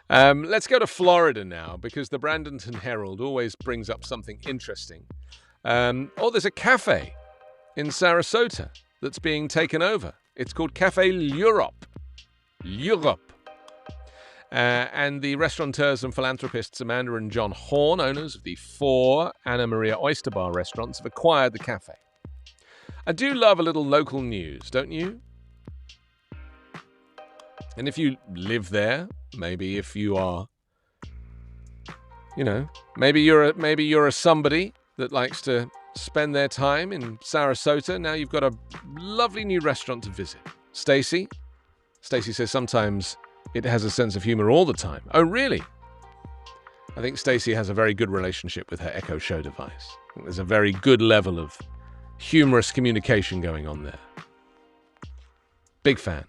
Let's go to Florida now, because the Bradenton Herald always brings up something interesting. There's a cafe in Sarasota that's being taken over. It's called Cafe L'Europe. And the restaurateurs and philanthropists Amanda and John Horn, owners of the 4 Anna Maria Oyster Bar restaurants, have acquired the cafe. I do love a little local news, don't you? And if you live there, maybe if you are, maybe you're a somebody that likes to spend their time in Sarasota. Now you've got a lovely new restaurant to visit. Stacy says sometimes it has a sense of humor all the time. Oh, really? I think Stacy has a very good relationship with her Echo Show device. I think there's a very good level of humorous communication going on there. Big fan.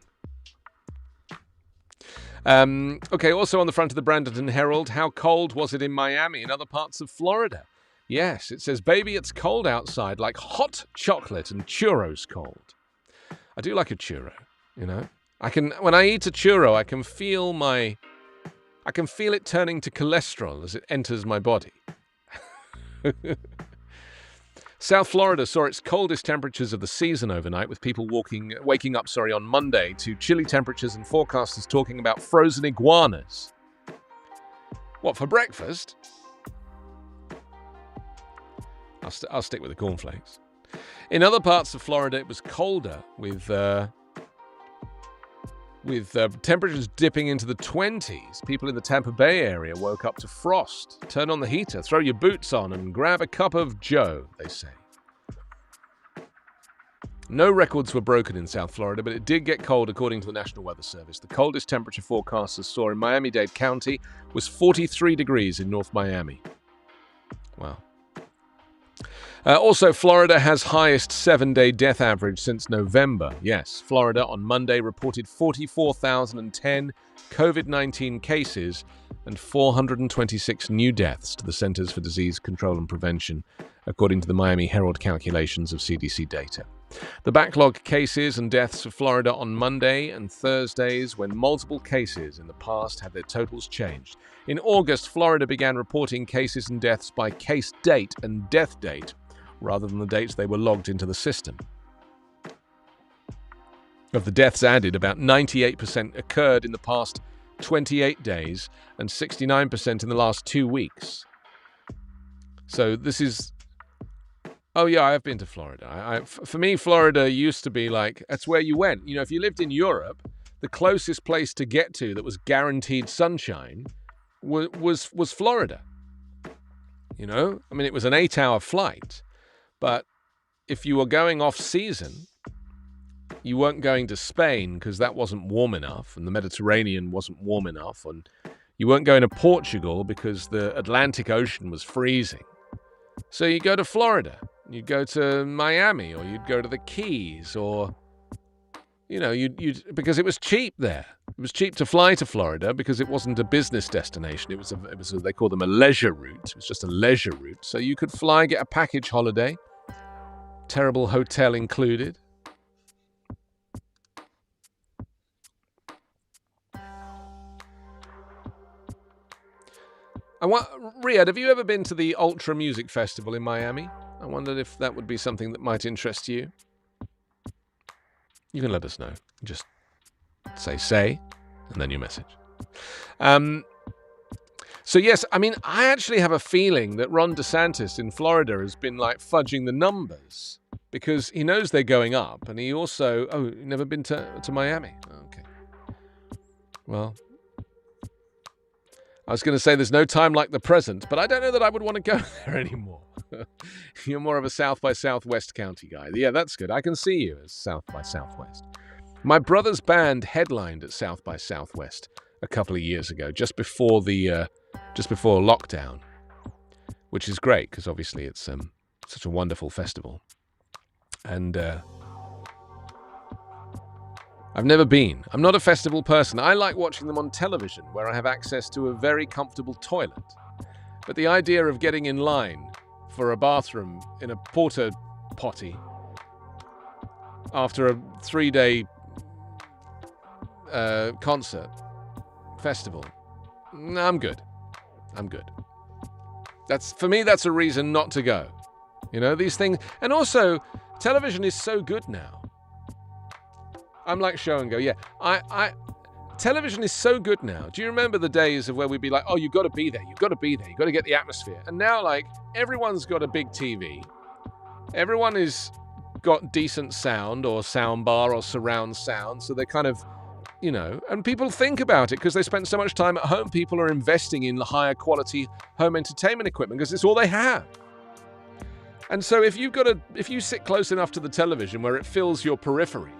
Okay, also on the front of the Bradenton Herald, how cold was it in Miami and other parts of Florida? Yes, it says, baby, it's cold outside, like hot chocolate and churros cold. I do like a churro, when I eat a churro, I can feel it turning to cholesterol as it enters my body. South Florida saw its coldest temperatures of the season overnight, with people waking up on Monday to chilly temperatures and forecasters talking about frozen iguanas. What, for breakfast? I'll stick with the cornflakes. In other parts of Florida, it was colder, with temperatures dipping into the 20s. People in the Tampa Bay area woke up to frost. Turn on the heater, throw your boots on, and grab a cup of Joe, they say. No records were broken in South Florida, but it did get cold according to the National Weather Service. The coldest temperature forecasters saw in Miami-Dade County was 43 degrees in North Miami. Wow. Also, Florida has highest 7-day death average since November. Yes, Florida on Monday reported 44,010 COVID-19 cases and 426 new deaths to the Centers for Disease Control and Prevention, according to the Miami Herald calculations of CDC data. The backlog cases and deaths for Florida on Monday and Thursdays when multiple cases in the past had their totals changed. In August, Florida began reporting cases and deaths by case date and death date, rather than the dates they were logged into the system. Of the deaths added, about 98% occurred in the past 28 days and 69% in the last 2 weeks. So this is... Oh yeah, I've been to Florida. For me, Florida used to be like, that's where you went. You know, if you lived in Europe, the closest place to get to that was guaranteed sunshine was Florida. You know? I mean, it was an 8-hour flight. But if you were going off-season, you weren't going to Spain because that wasn't warm enough, and the Mediterranean wasn't warm enough, and you weren't going to Portugal because the Atlantic Ocean was freezing. So you go to Florida, you'd go to Miami, or you'd go to the Keys, or, you know, you'd because it was cheap there. It was cheap to fly to Florida because it wasn't a business destination. It was they call them a leisure route. It was just a leisure route. So you could fly, get a package holiday, terrible hotel included. Riyadh, have you ever been to the Ultra Music Festival in Miami? I wondered if that would be something that might interest you. You can let us know. Just say, and then your message. So yes, I mean, I actually have a feeling that Ron DeSantis in Florida has been like fudging the numbers because he knows they're going up, and he also... Oh, you've never been to Miami? Okay. Well... I was going to say there's no time like the present, but I don't know that I would want to go there anymore. You're more of a South by Southwest county guy. Yeah, that's good. I can see you as South by Southwest. My brother's band headlined at South by Southwest a couple of years ago, just before lockdown, which is great because obviously it's such a wonderful festival. And I've never been. I'm not a festival person. I like watching them on television, where I have access to a very comfortable toilet. But the idea of getting in line for a bathroom in a porta potty after a 3-day festival, I'm good. For me, that's a reason not to go. You know, these things. And also, television is so good now. I'm like show and go. Yeah, television is so good now. Do you remember the days of where we'd be like, oh, you've got to be there. You've got to be there. You've got to get the atmosphere. And now, like, everyone's got a big TV. Everyone is got decent sound or sound bar or surround sound. So they're kind of, you know, and people think about it because they spend so much time at home. People are investing in the higher quality home entertainment equipment because it's all they have. And so if you sit close enough to the television where it fills your periphery,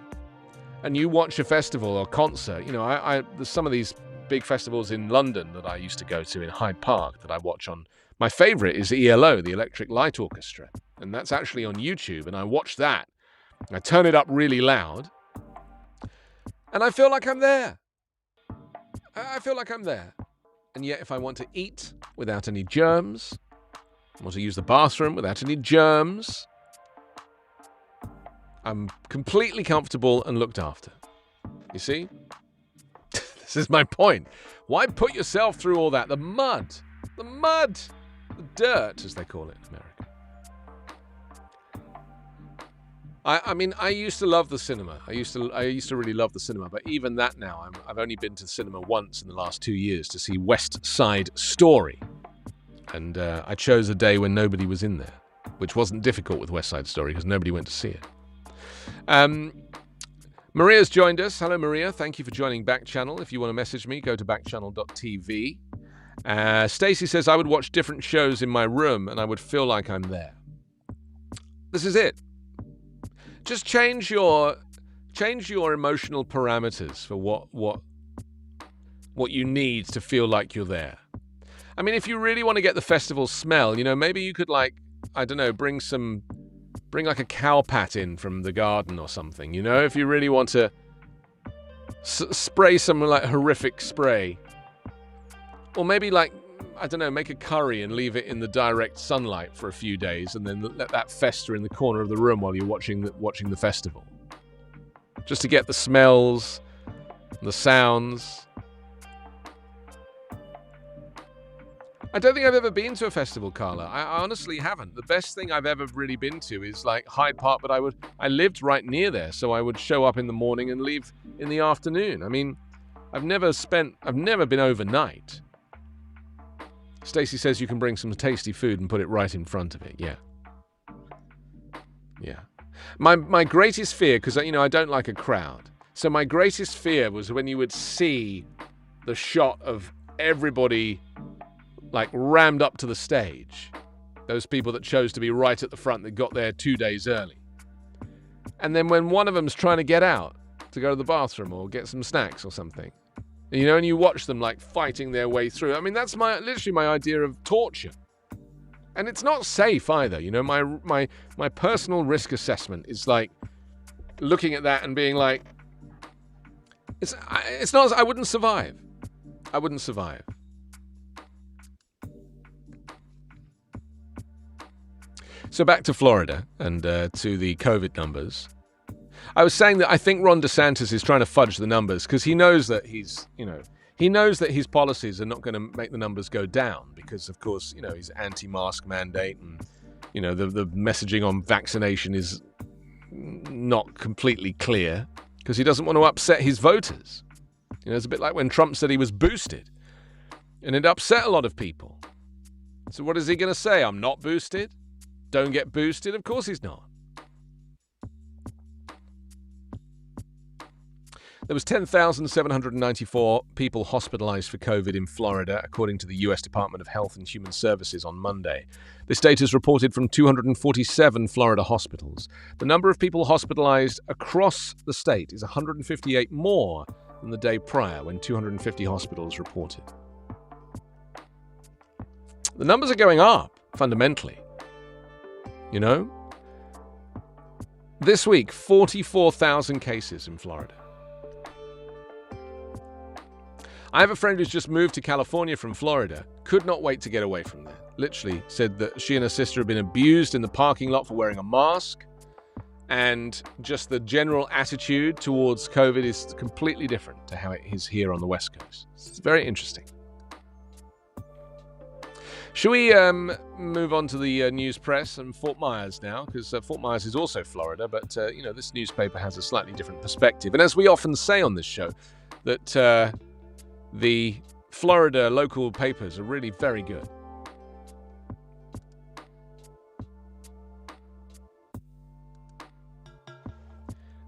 and you watch a festival or concert, you know, there's some of these big festivals in London that I used to go to in Hyde Park that I watch on. My favourite is ELO, the Electric Light Orchestra, and that's actually on YouTube, and I watch that. I turn it up really loud, and I feel like I'm there. I feel like I'm there. And yet if I want to eat without any germs, I want to use the bathroom without any germs, I'm completely comfortable and looked after. You see? This is my point. Why put yourself through all that? The mud, the dirt, as they call it in America. I mean, I used to love the cinema. I used to really love the cinema, but even that now, I've only been to the cinema once in the last 2 years to see West Side Story. And I chose a day when nobody was in there, which wasn't difficult with West Side Story because nobody went to see it. Maria's joined us. Hello, Maria. Thank you for joining Backchannel. If you want to message me, go to backchannel.tv. Stacey says, I would watch different shows in my room and I would feel like I'm there. This is it. Just change your emotional parameters for what you need to feel like you're there. I mean, if you really want to get the festival smell, you know, maybe you could like I don't know, bring like a cow pat in from the garden or something, you know, if you really want to spray some like horrific spray. Or maybe like, I don't know, make a curry and leave it in the direct sunlight for a few days and then let that fester in the corner of the room while you're watching the festival. Just to get the smells, the sounds. I don't think I've ever been to a festival, Carla. I honestly haven't. The best thing I've ever really been to is like Hyde Park, but I lived right near there, so I would show up in the morning and leave in the afternoon. I mean, I've never been overnight. Stacey says you can bring some tasty food and put it right in front of it. Yeah. Yeah. My greatest fear, because, you know, I don't like a crowd. So my greatest fear was when you would see the shot of everybody like rammed up to the stage. Those people that chose to be right at the front that got there 2 days early. And then when one of them's trying to get out to go to the bathroom or get some snacks or something, you know, and you watch them like fighting their way through. I mean, that's literally my idea of torture. And it's not safe either. You know, my personal risk assessment is like looking at that and being like, it's not, I wouldn't survive. I wouldn't survive. So back to Florida and to the COVID numbers. I was saying that I think Ron DeSantis is trying to fudge the numbers because he knows that he knows that his policies are not going to make the numbers go down because, of course, you know, his anti-mask mandate and, you know, the messaging on vaccination is not completely clear because he doesn't want to upset his voters. You know, it's a bit like when Trump said he was boosted and it upset a lot of people. So what is he going to say? I'm not boosted? Don't get boosted? Of course he's not. There was 10,794 people hospitalized for COVID in Florida, according to the U.S. Department of Health and Human Services on Monday. This data is reported from 247 Florida hospitals. The number of people hospitalized across the state is 158 more than the day prior, when 250 hospitals reported. The numbers are going up, fundamentally. You know? This week, 44,000 cases in Florida. I have a friend who's just moved to California from Florida. Could not wait to get away from there. Literally said that she and her sister have been abused in the parking lot for wearing a mask. And just the general attitude towards COVID is completely different to how it is here on the West Coast. It's very interesting. Should we move on to the news press and Fort Myers now? Because Fort Myers is also Florida, but you know, this newspaper has a slightly different perspective. And as we often say on this show, that the Florida local papers are really very good.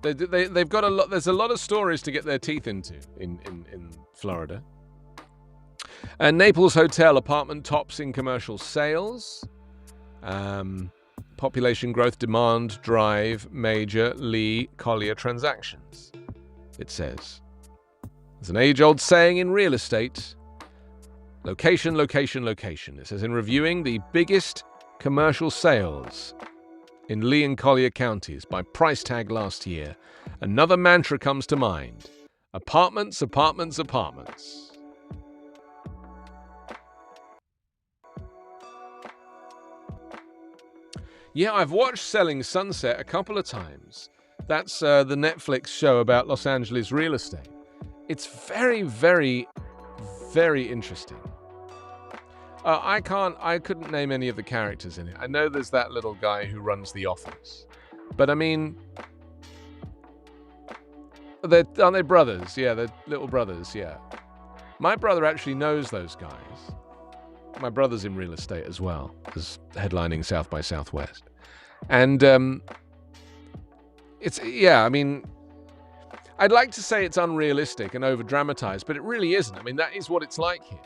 They've got a lot. There's a lot of stories to get their teeth into in Florida. Naples hotel apartment tops in commercial sales. Population growth demand drive major Lee Collier transactions. It says. There's an age-old saying in real estate. Location, location, location. It says in reviewing the biggest commercial sales in Lee and Collier counties by price tag last year, another mantra comes to mind. Apartments, apartments, apartments. Yeah, I've watched Selling Sunset a couple of times. That's the Netflix show about Los Angeles real estate. It's very, very, very interesting. I couldn't name any of the characters in it. I know there's that little guy who runs the office. But I mean, aren't they brothers? Yeah, they're little brothers, yeah. My brother actually knows those guys. My brother's in real estate as well, as headlining South by Southwest. And I mean, I'd like to say it's unrealistic and over-dramatized, but it really isn't. I mean, that is what it's like here.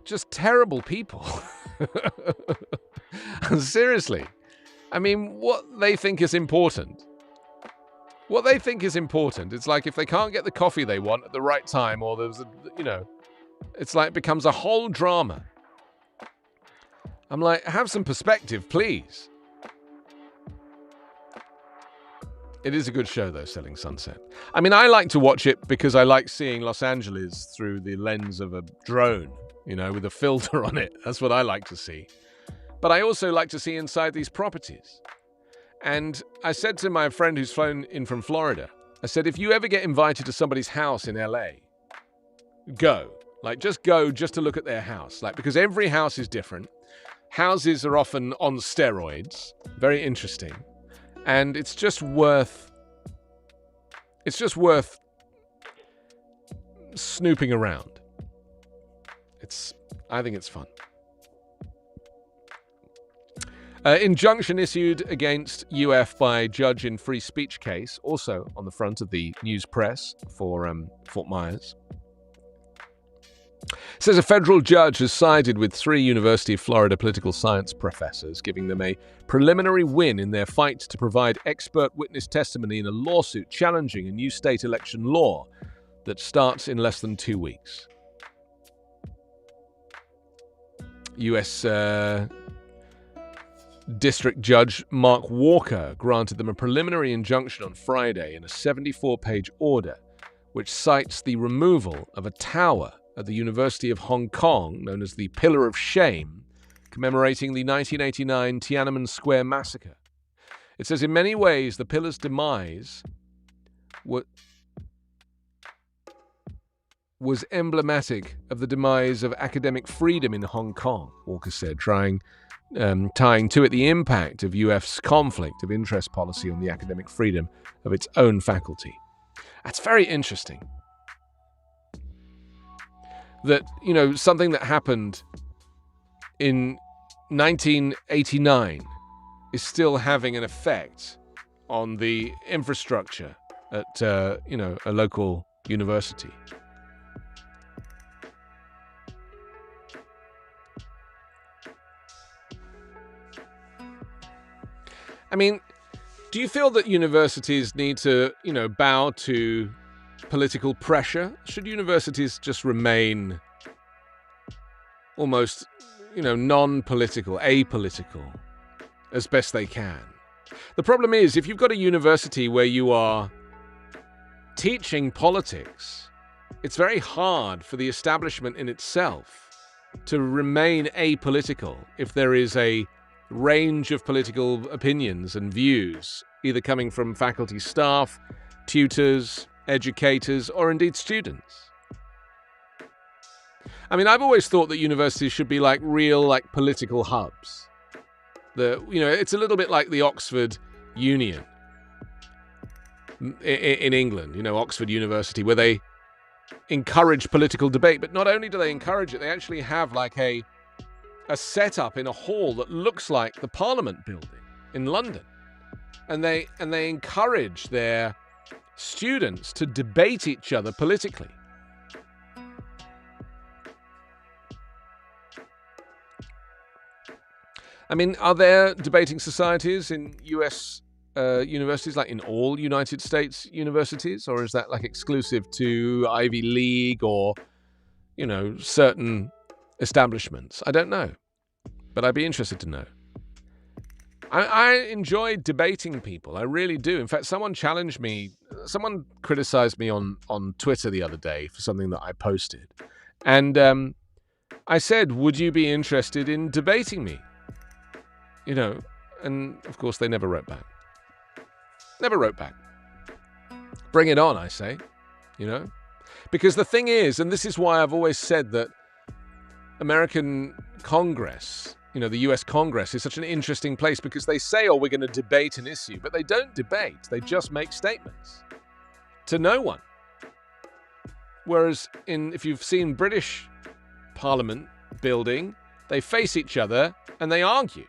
Just terrible people. Seriously. I mean, what they think is important. What they think is important. It's like if they can't get the coffee they want at the right time, or there's a, it's like it becomes a whole drama. I'm like, have some perspective, please. It is a good show, though, Selling Sunset. I mean, I like to watch it because I like seeing Los Angeles through the lens of a drone, with a filter on it. That's what I like to see. But I also like to see inside these properties. And I said to my friend who's flown in from Florida, I said, if you ever get invited to somebody's house in LA, go. Just go just to look at their house. Because every house is different. Houses are often on steroids. Very interesting. And it's just worth snooping around. I think it's fun. Injunction issued against UF by judge in free speech case, also on the front of the news press for Fort Myers. It says a federal judge has sided with 3 University of Florida political science professors, giving them a preliminary win in their fight to provide expert witness testimony in a lawsuit challenging a new state election law that starts in less than 2 weeks. U.S. District Judge Mark Walker granted them a preliminary injunction on Friday in a 74-page order, which cites the removal of a tower at the University of Hong Kong, known as the Pillar of Shame, commemorating the 1989 Tiananmen Square massacre. It says, in many ways, the pillar's demise was emblematic of the demise of academic freedom in Hong Kong, Walker said, tying to it the impact of UF's conflict of interest policy on the academic freedom of its own faculty. That's very interesting. That, something that happened in 1989 is still having an effect on the infrastructure at, a local university. I mean, do you feel that universities need to, bow to political pressure? Should universities just remain almost, non-political, apolitical, as best they can? The problem is, if you've got a university where you are teaching politics, it's very hard for the establishment in itself to remain apolitical if there is a range of political opinions and views, either coming from faculty staff, tutors, educators, or indeed students. I mean, I've always thought that universities should be real political hubs. It's a little bit like the Oxford Union in England, Oxford University, where they encourage political debate. But not only do they encourage it, they actually have a setup in a hall that looks like the Parliament building in London. And they encourage their students to debate each other politically. I mean, are there debating societies in US universities, in all United States universities? Or is that exclusive to Ivy League or, certain establishments? I don't know, but I'd be interested to know. I enjoy debating people. I really do. In fact, someone criticized me on Twitter the other day for something that I posted. And I said, would you be interested in debating me? And of course they never wrote back. Bring it on, I say, Because the thing is, and this is why I've always said that American Congress, the US Congress is such an interesting place, because they say, we're going to debate an issue, but they don't debate. They just make statements to no one. Whereas if you've seen British Parliament building, they face each other and they argue.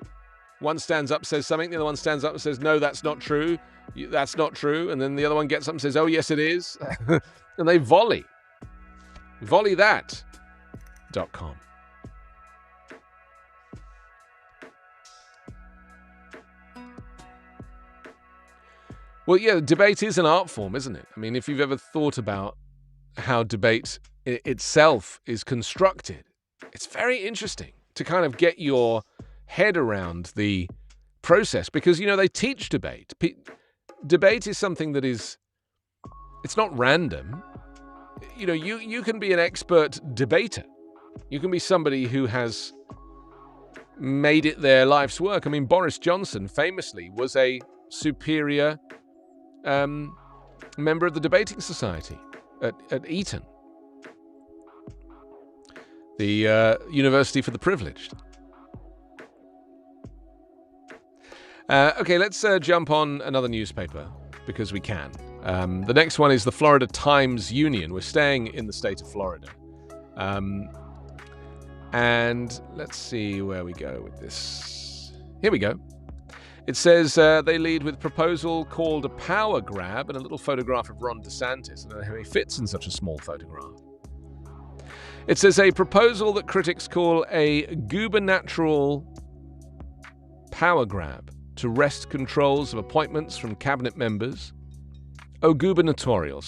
One stands up, says something, the other one stands up and says, no, that's not true. That's not true. And then the other one gets up and says, oh, yes, it is. And they volley. Volleythat.com. Well, yeah, debate is an art form, isn't it? I mean, if you've ever thought about how debate itself is constructed, it's very interesting to kind of get your head around the process because, they teach debate. Debate is something that it's not random. You can be an expert debater. You can be somebody who has made it their life's work. I mean, Boris Johnson famously was a superior member of the debating society at Eton, the University for the Privileged. Okay, let's jump on another newspaper because we can. The next one is the Florida Times-Union. We're staying in the state of Florida. And let's see where we go with this. Here we go. It says they lead with proposal called a power grab and a little photograph of Ron DeSantis. I don't know how he fits in such a small photograph. It says a proposal that critics call a gubernatorial power grab to wrest controls of appointments from cabinet members. Gubernatorial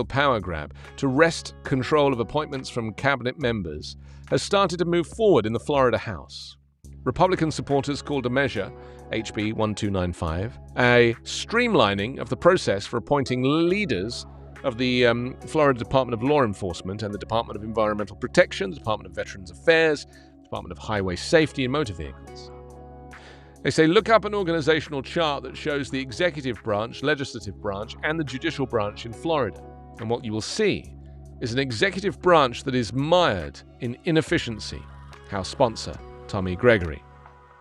power grab to wrest control of appointments from cabinet members has started to move forward in the Florida House. Republican supporters called a measure, HB 1295, a streamlining of the process for appointing leaders of the Florida Department of Law Enforcement and the Department of Environmental Protection, the Department of Veterans Affairs, the Department of Highway Safety and Motor Vehicles. They say, look up an organizational chart that shows the executive branch, legislative branch, and the judicial branch in Florida. And what you will see is an executive branch that is mired in inefficiency, House sponsor Tommy Gregory,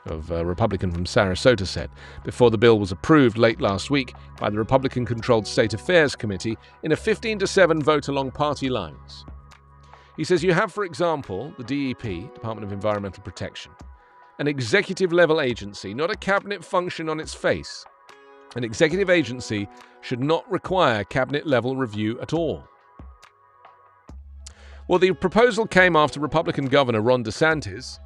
of a Republican from Sarasota, said before the bill was approved late last week by the Republican-controlled State Affairs Committee in a 15-7 vote along party lines. He says you have, for example, the DEP, Department of Environmental Protection, an executive-level agency, not a cabinet function on its face. An executive agency should not require cabinet-level review at all. Well, the proposal came after Republican Governor Ron DeSantis.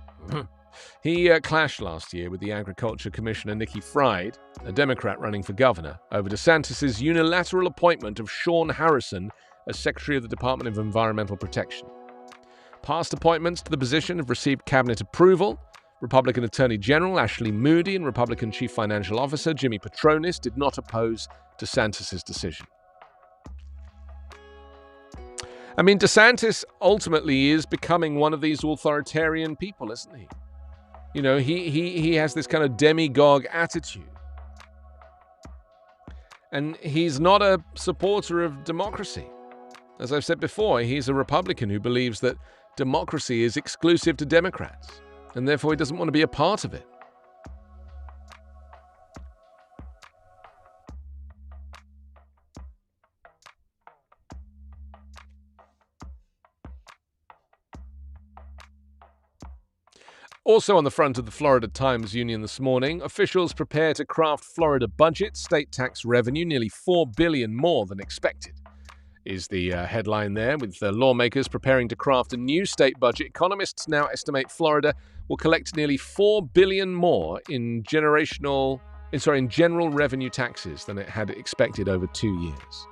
He clashed last year with the Agriculture Commissioner Nikki Fried, a Democrat running for governor, over DeSantis' unilateral appointment of Sean Harrison as Secretary of the Department of Environmental Protection. Past appointments to the position have received cabinet approval. Republican Attorney General Ashley Moody and Republican Chief Financial Officer Jimmy Patronis did not oppose DeSantis' decision. I mean, DeSantis ultimately is becoming one of these authoritarian people, isn't he? He has this kind of demagogue attitude. And he's not a supporter of democracy. As I've said before, he's a Republican who believes that democracy is exclusive to Democrats, and therefore he doesn't want to be a part of it. Also on the front of the Florida Times-Union this morning, officials prepare to craft Florida budget, state tax revenue nearly $4 billion more than expected, is the headline there. With lawmakers preparing to craft a new state budget, economists now estimate Florida will collect nearly $4 billion more in general revenue taxes than it had expected over 2 years.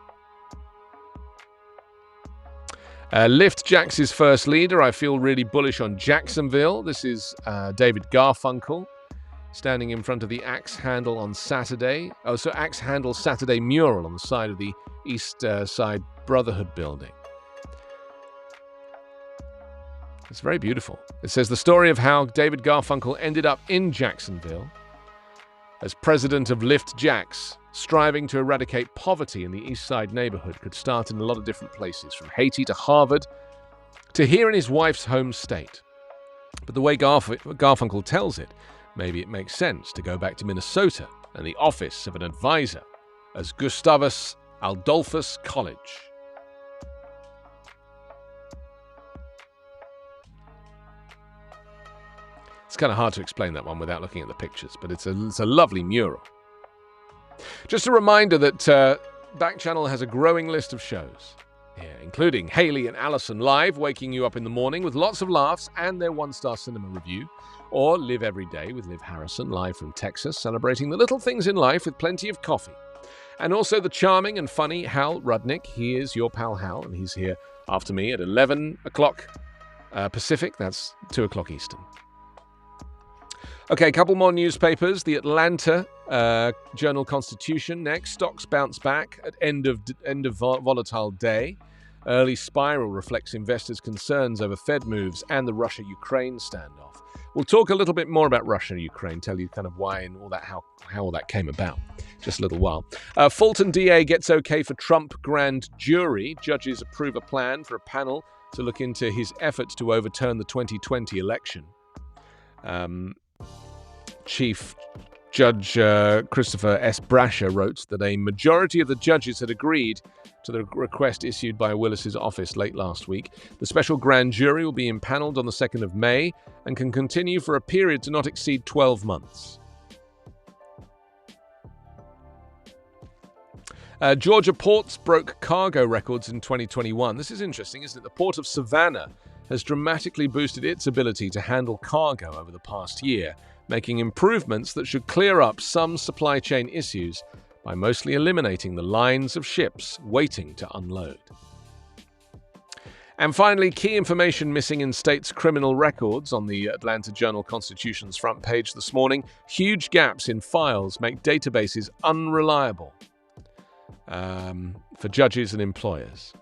Lift Jax's first leader. I feel really bullish on Jacksonville. This is David Garfunkel standing in front of the Axe Handle on Saturday. Axe Handle Saturday mural on the side of the East Side Brotherhood building. It's very beautiful. It says the story of how David Garfunkel ended up in Jacksonville as president of Lift Jax, striving to eradicate poverty in the East Side neighborhood, could start in a lot of different places, from Haiti to Harvard to here in his wife's home state. But the way Garfunkel tells it, maybe it makes sense to go back to Minnesota and the office of an advisor as Gustavus Adolphus College. It's kind of hard to explain that one without looking at the pictures, but it's a lovely mural. Just a reminder that Backchannel has a growing list of shows here, including Haley and Allison Live, waking you up in the morning with lots of laughs and their one-star cinema review, or Live Every Day with Liv Harrison, live from Texas, celebrating the little things in life with plenty of coffee. And also the charming and funny Hal Rudnick. He is your pal Hal, and he's here after me at 11 o'clock Pacific. That's 2 o'clock Eastern. Okay, a couple more newspapers. The Atlanta Journal-Constitution next. Stocks bounce back at end of volatile day. Early spiral reflects investors' concerns over Fed moves and the Russia-Ukraine standoff. We'll talk a little bit more about Russia and Ukraine, tell you kind of why and all that, how all that came about. Just a little while. Fulton DA gets okay for Trump grand jury. Judges approve a plan for a panel to look into his efforts to overturn the 2020 election. Chief Judge Christopher S. Brasher wrote that a majority of the judges had agreed to the request issued by Willis's office late last week. The special grand jury will be impaneled on the 2nd of May and can continue for a period to not exceed 12 months. Georgia ports broke cargo records in 2021. This is interesting, isn't it? The port of Savannah has dramatically boosted its ability to handle cargo over the past year, making improvements that should clear up some supply chain issues by mostly eliminating the lines of ships waiting to unload. And finally, key information missing in states' criminal records on the Atlanta Journal-Constitution's front page this morning. Huge gaps in files make databases unreliable for judges and employers.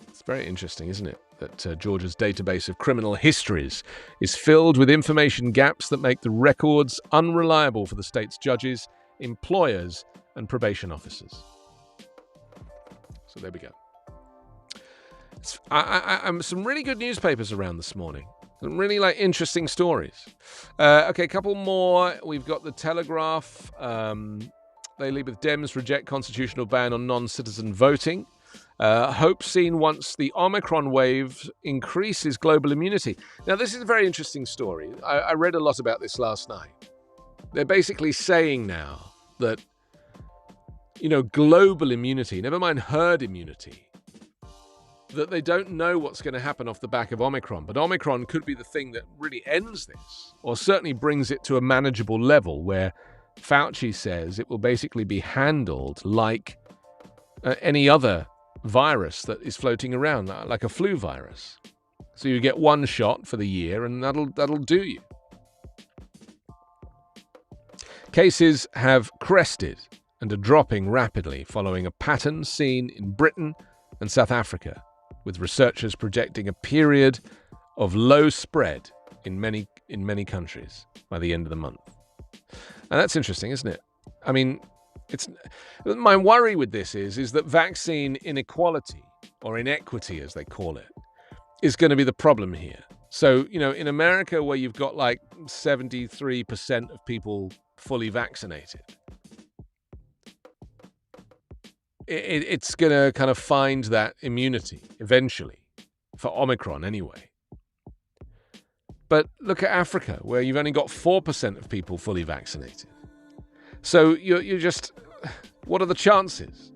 It's very interesting, isn't it? That Georgia's database of criminal histories is filled with information gaps that make the records unreliable for the state's judges, employers, and probation officers. So there we go. Some really good newspapers around this morning. Some really interesting stories. Okay, a couple more. We've got the Telegraph. They lead with Dems reject constitutional ban on non-citizen voting. Hope seen once the Omicron wave increases global immunity. Now, this is a very interesting story. I read a lot about this last night. They're basically saying now that, global immunity, never mind herd immunity, that they don't know what's going to happen off the back of Omicron. But Omicron could be the thing that really ends this, or certainly brings it to a manageable level where Fauci says it will basically be handled like any other virus that is floating around, like a flu virus. So you get one shot for the year and that'll do you. Cases have crested and are dropping rapidly following a pattern seen in Britain and South Africa, with researchers projecting a period of low spread in many countries by the end of the month. And that's interesting, isn't it? I mean, my worry with this is that vaccine inequality, or inequity as they call it, is going to be the problem here. So, in America, where you've got 73% of people fully vaccinated, it's going to kind of find that immunity eventually, for Omicron anyway. But look at Africa, where you've only got 4% of people fully vaccinated. So you're just, what are the chances?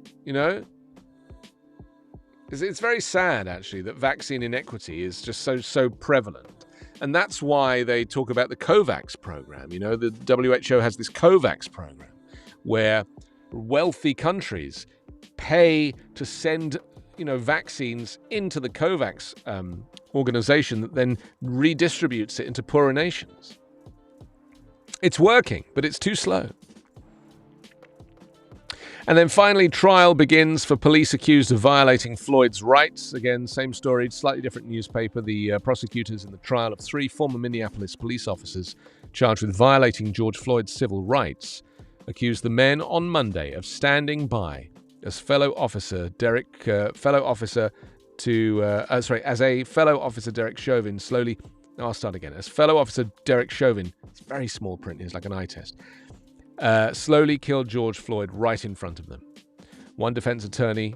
It's very sad, actually, that vaccine inequity is just so prevalent. And that's why they talk about the COVAX program. The WHO has this COVAX program where wealthy countries pay to send vaccines into the COVAX organization that then redistributes it into poorer nations. It's working, but it's too slow. And then finally, trial begins for police accused of violating Floyd's rights. Again, same story, slightly different newspaper. The prosecutors in the trial of 3 former Minneapolis police officers charged with violating George Floyd's civil rights accused the men on Monday of standing by as a fellow officer Derek Chauvin slowly. I'll start again. As fellow officer Derek Chauvin, it's very small print. It's like an eye test. Slowly killed George Floyd right in front of them. One defense attorney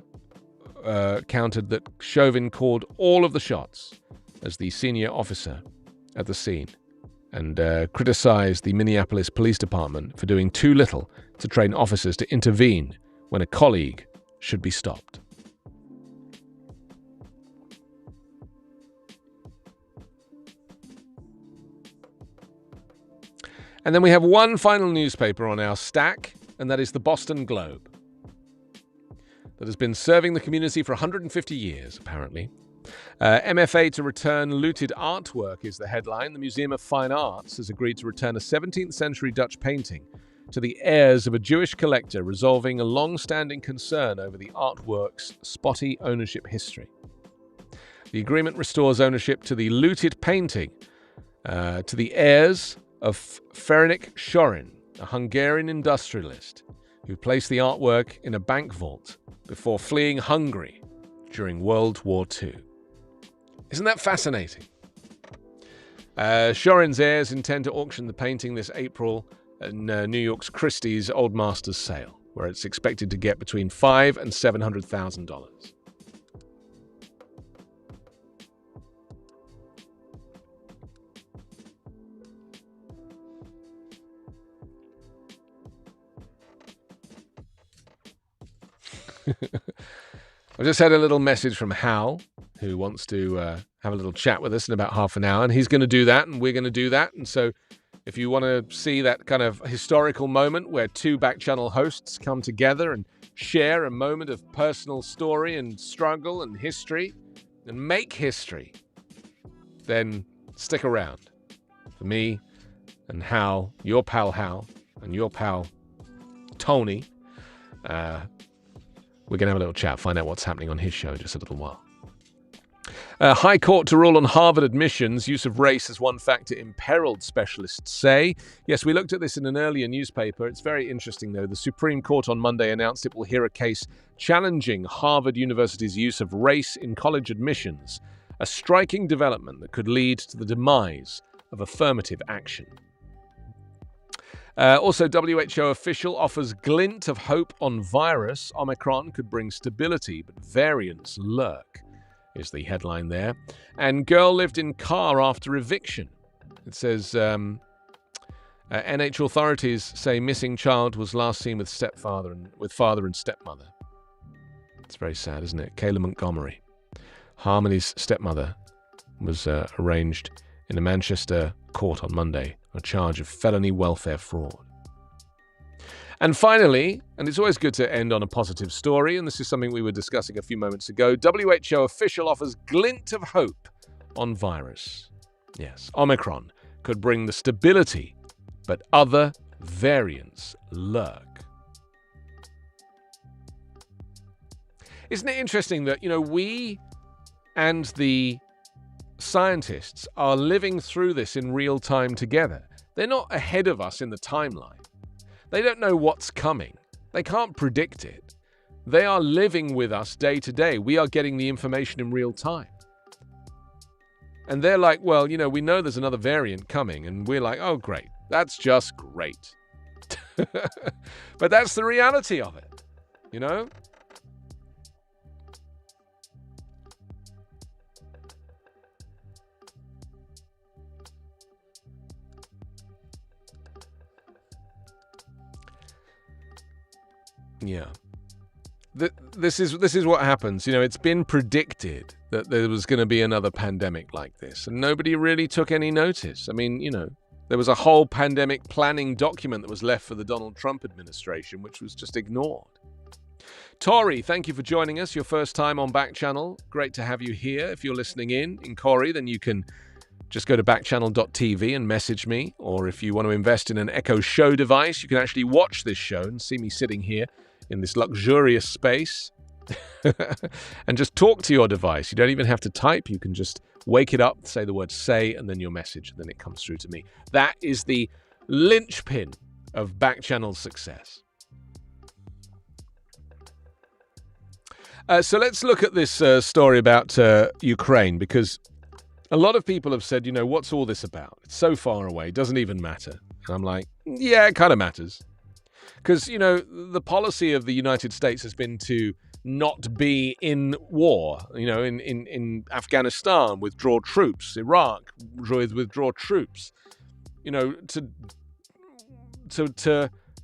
countered that Chauvin called all of the shots as the senior officer at the scene, and criticized the Minneapolis Police Department for doing too little to train officers to intervene when a colleague should be stopped. And then we have one final newspaper on our stack, and that is the Boston Globe, that has been serving the community for 150 years, apparently. MFA to return looted artwork is the headline. The Museum of Fine Arts has agreed to return a 17th century Dutch painting to the heirs of a Jewish collector, resolving a long-standing concern over the artwork's spotty ownership history. The agreement restores ownership to the looted painting to the heirs of Ferenc Sorin, a Hungarian industrialist who placed the artwork in a bank vault before fleeing Hungary during World War II. Isn't that fascinating? Sorin's heirs intend to auction the painting this April in New York's Christie's Old Masters sale, where it's expected to get between $500,000 and $700,000. I've just had a little message from Hal, who wants to have a little chat with us in about half an hour, and he's going to do that, and we're going to do that. And so if you want to see that kind of historical moment where two Backchannel hosts come together and share a moment of personal story and struggle and history and make history, then stick around. For me and Hal, your pal Hal, and your pal Tony, we're going to have a little chat, find out what's happening on his show in just a little while. High Court to rule on Harvard admissions. Use of race as one factor imperiled, specialists say. Yes, we looked at this in an earlier newspaper. It's very interesting, though. The Supreme Court on Monday announced it will hear a case challenging Harvard University's use of race in college admissions, a striking development that could lead to the demise of affirmative action. Also, WHO official offers glint of hope on virus. Omicron could bring stability, but variants lurk, is the headline there. And girl lived in car after eviction. It says, NH authorities say missing child was last seen with father and stepmother. It's very sad, isn't it? Kayla Montgomery. Harmony's stepmother was arraigned in a Manchester court on Monday on a charge of felony welfare fraud. And finally, and it's always good to end on a positive story, and this is something we were discussing a few moments ago, WHO official offers glint of hope on virus. Yes, Omicron could bring the stability, but other variants lurk. Isn't it interesting that, we and the scientists are living through this in real time together? They're not ahead of us in the timeline. They don't know what's coming. They can't predict it. They are living with us day to day. We are getting the information in real time. And they're like, well, we know there's another variant coming. And we're like, oh, great. That's just great. But that's the reality of it, Yeah. This is what happens. It's been predicted that there was going to be another pandemic like this, and nobody really took any notice. There was a whole pandemic planning document that was left for the Donald Trump administration, which was just ignored. Tori, thank you for joining us. Your first time on Backchannel. Great to have you here. If you're listening in Corrie, then you can just go to backchannel.tv and message me. Or if you want to invest in an Echo Show device, you can actually watch this show and see me sitting here in this luxurious space and just talk to your device. You don't even have to type. You can just wake it up, say the word say, and then your message, and then it comes through to me. That is the linchpin of Backchannel's success. So let's look at this story about Ukraine, because a lot of people have said, what's all this about? It's so far away, it doesn't even matter. And I'm like, yeah, it kind of matters. Because, the policy of the United States has been to not be in war, in Afghanistan, withdraw troops, Iraq, withdraw troops, to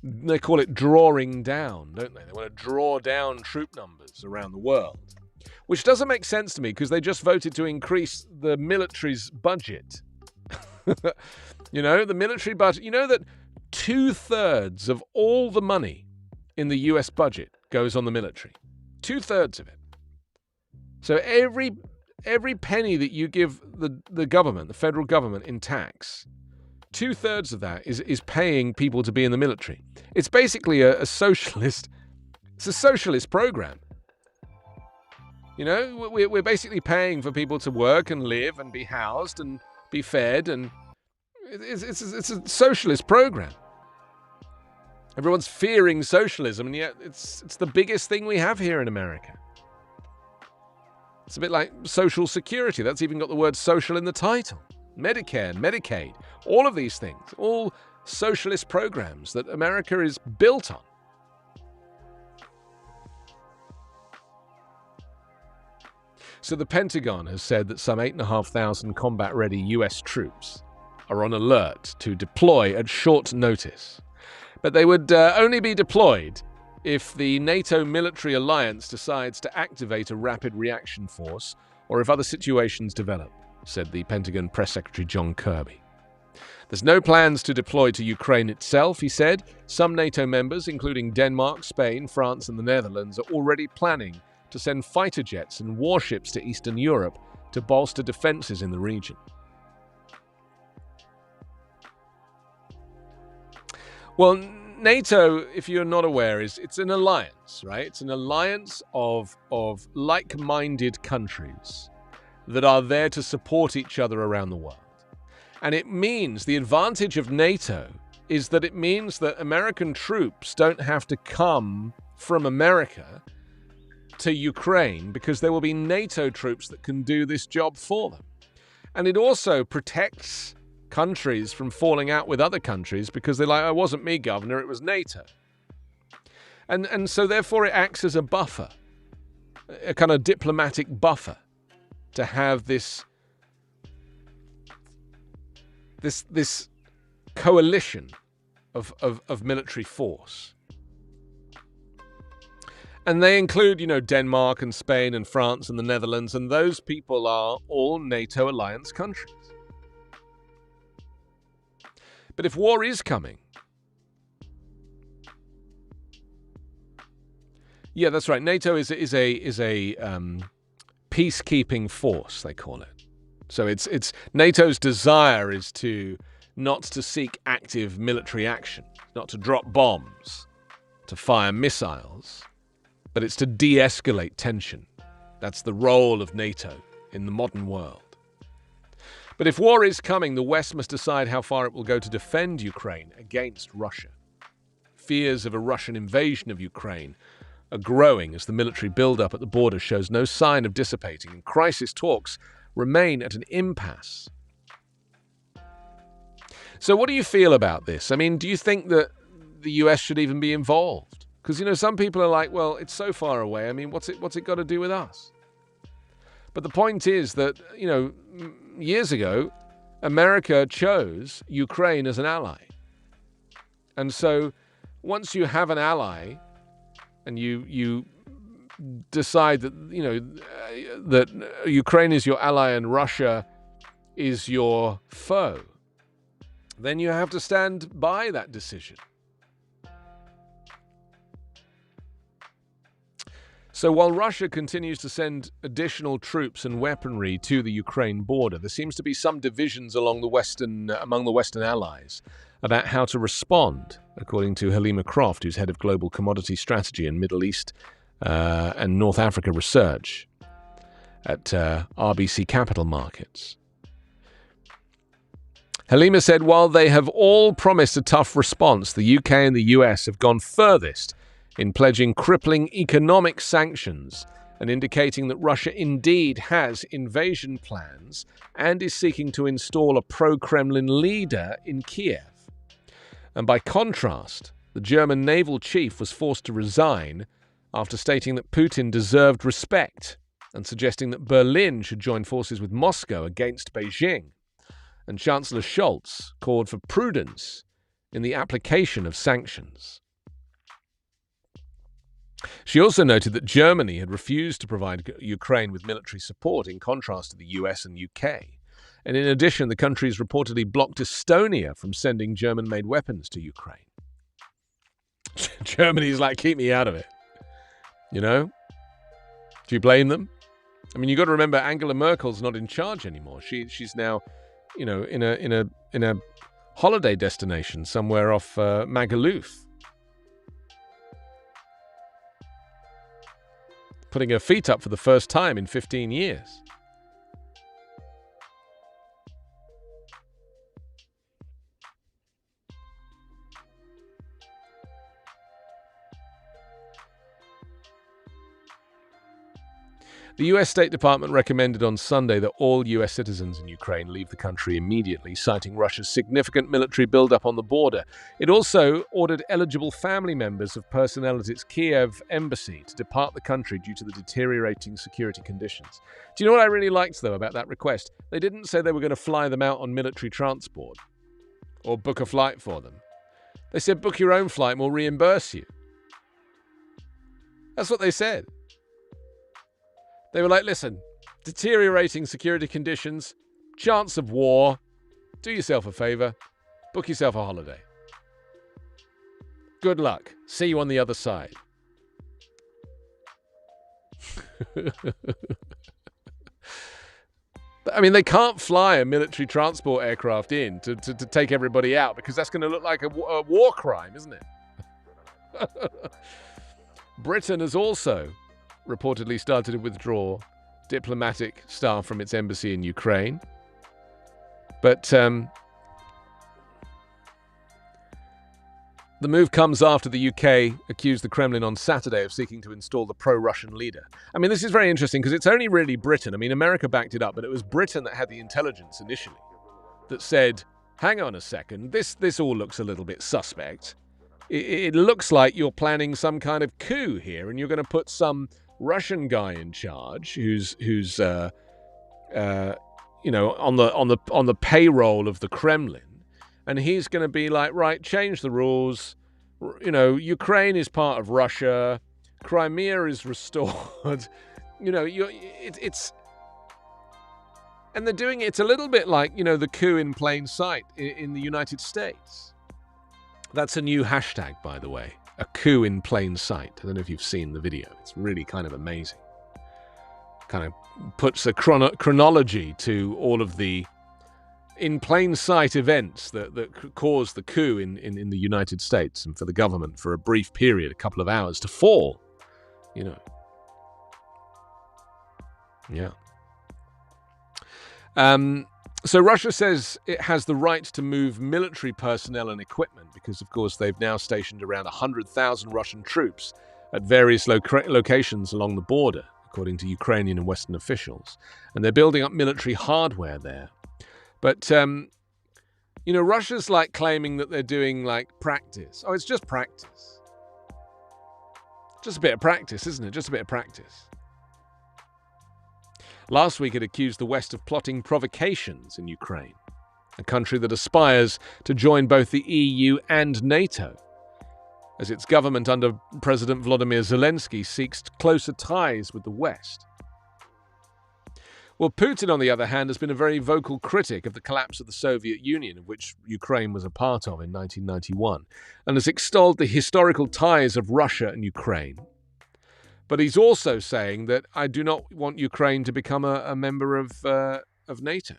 they call it drawing down, don't they? They want to draw down troop numbers around the world, which doesn't make sense to me because they just voted to increase the military's budget. The military budget, that 2/3 of all the money in the US budget goes on the military. 2/3 of it. So every every penny that you give the government, the federal government, in tax, 2/3 of that is paying people to be in the military. It's basically a socialist. It's a socialist program. You know, we're basically paying for people to work and live and be housed and be fed, and it's a socialist program. Everyone's fearing socialism, and yet it's the biggest thing we have here in America. It's a bit like Social Security. That's even got the word social in the title. Medicare and Medicaid. All of these things. All socialist programs that America is built on. So the Pentagon has said that some 8,500 combat-ready US troops are on alert to deploy at short notice. But they would only be deployed if the NATO military alliance decides to activate a rapid reaction force or if other situations develop, said the Pentagon Press Secretary John Kirby. There's no plans to deploy to Ukraine itself, he said. Some NATO members, including Denmark, Spain, France and the Netherlands, are already planning to send fighter jets and warships to Eastern Europe to bolster defenses in the region. Well, NATO, if you're not aware, it's an alliance, right? It's an alliance of like-minded countries that are there to support each other around the world. And it means, the advantage of NATO is that it means that American troops don't have to come from America to Ukraine because there will be NATO troops that can do this job for them. And it also protects countries from falling out with other countries because they're like, oh, it wasn't me, governor, it was NATO. And so therefore it acts as a buffer, a kind of diplomatic buffer to have this coalition of military force. And they include, Denmark and Spain and France and the Netherlands, and those people are all NATO alliance countries. But if war is coming, yeah, that's right. NATO is a peacekeeping force, they call it. So it's NATO's desire is not to seek active military action, not to drop bombs, to fire missiles, but it's to de-escalate tension. That's the role of NATO in the modern world. But if war is coming, the West must decide how far it will go to defend Ukraine against Russia. Fears of a Russian invasion of Ukraine are growing as the military build-up at the border shows no sign of dissipating, and crisis talks remain at an impasse. So what do you feel about this? I mean, do you think that the US should even be involved? Because, some people are like, well, it's so far away. I mean, what's it got to do with us? But the point is that, years ago, America chose Ukraine as an ally. And so once you have an ally and you decide that, that Ukraine is your ally and Russia is your foe, then you have to stand by that decision. So while Russia continues to send additional troops and weaponry to the Ukraine border, there seems to be some divisions among the Western allies about how to respond, according to Halima Croft, who's head of global commodity strategy and Middle East and North Africa research at RBC Capital Markets. Halima said, while they have all promised a tough response, the UK and the US have gone furthest in pledging crippling economic sanctions and indicating that Russia indeed has invasion plans and is seeking to install a pro-Kremlin leader in Kiev. And by contrast, the German naval chief was forced to resign after stating that Putin deserved respect and suggesting that Berlin should join forces with Moscow against Beijing. And Chancellor Scholz called for prudence in the application of sanctions. She also noted that Germany had refused to provide Ukraine with military support in contrast to the US and UK. And in addition, the countries reportedly blocked Estonia from sending German-made weapons to Ukraine. Germany's like, keep me out of it. Do you blame them? I mean, you got to remember, Angela Merkel's not in charge anymore. She's now, in a holiday destination somewhere off Magaluf, putting her feet up for the first time in 15 years. The US State Department recommended on Sunday that all US citizens in Ukraine leave the country immediately, citing Russia's significant military buildup on the border. It also ordered eligible family members of personnel at its Kiev embassy to depart the country due to the deteriorating security conditions. Do you know what I really liked, though, about that request? They didn't say they were going to fly them out on military transport or book a flight for them. They said, book your own flight and we'll reimburse you. That's what they said. They were like, listen, deteriorating security conditions, chance of war, do yourself a favor, book yourself a holiday. Good luck. See you on the other side. I mean, they can't fly a military transport aircraft in to take everybody out because that's going to look like a war crime, isn't it? Britain has also reportedly started to withdraw diplomatic staff from its embassy in Ukraine. But the move comes after the UK accused the Kremlin on Saturday of seeking to install the pro-Russian leader. I mean, this is very interesting because it's only really Britain. I mean, America backed it up, but it was Britain that had the intelligence initially that said, hang on a second, this all looks a little bit suspect. It looks like you're planning some kind of coup here and you're going to put some Russian guy in charge who's on the payroll of the Kremlin, and he's going to be like, right, change the rules. Ukraine is part of Russia. Crimea is restored. It's and they're doing it. It's a little bit like the coup in plain sight in the United States. That's a new hashtag, by the way. A coup in plain sight. I don't know if you've seen the video. It's really kind of amazing. Kind of puts a chronology to all of the in plain sight events that caused the coup in the United States and for the government for a brief period, a couple of hours, to fall. Yeah. So Russia says it has the right to move military personnel and equipment because, of course, they've now stationed around 100,000 Russian troops at various locations along the border, according to Ukrainian and Western officials. And they're building up military hardware there. But, Russia's like claiming that they're doing like practice. Oh, it's just practice. Just a bit of practice, isn't it? Just a bit of practice. Last week, it accused the West of plotting provocations in Ukraine, a country that aspires to join both the EU and NATO, as its government under President Volodymyr Zelensky seeks closer ties with the West. Well, Putin, on the other hand, has been a very vocal critic of the collapse of the Soviet Union, of which Ukraine was a part of in 1991, and has extolled the historical ties of Russia and Ukraine. But he's also saying that I do not want Ukraine to become a member of NATO.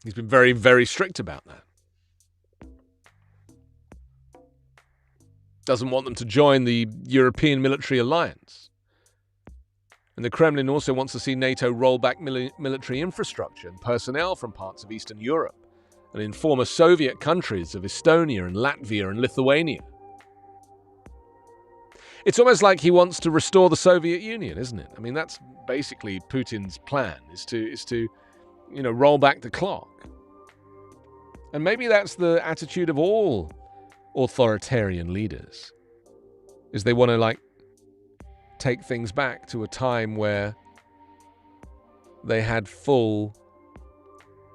He's been very, very strict about that. Doesn't want them to join the European military alliance. And the Kremlin also wants to see NATO roll back military infrastructure and personnel from parts of Eastern Europe and in former Soviet countries of Estonia and Latvia and Lithuania. It's almost like he wants to restore the Soviet Union, isn't it? I mean, that's basically Putin's plan, is to roll back the clock. And maybe that's the attitude of all authoritarian leaders, is they want to take things back to a time where they had full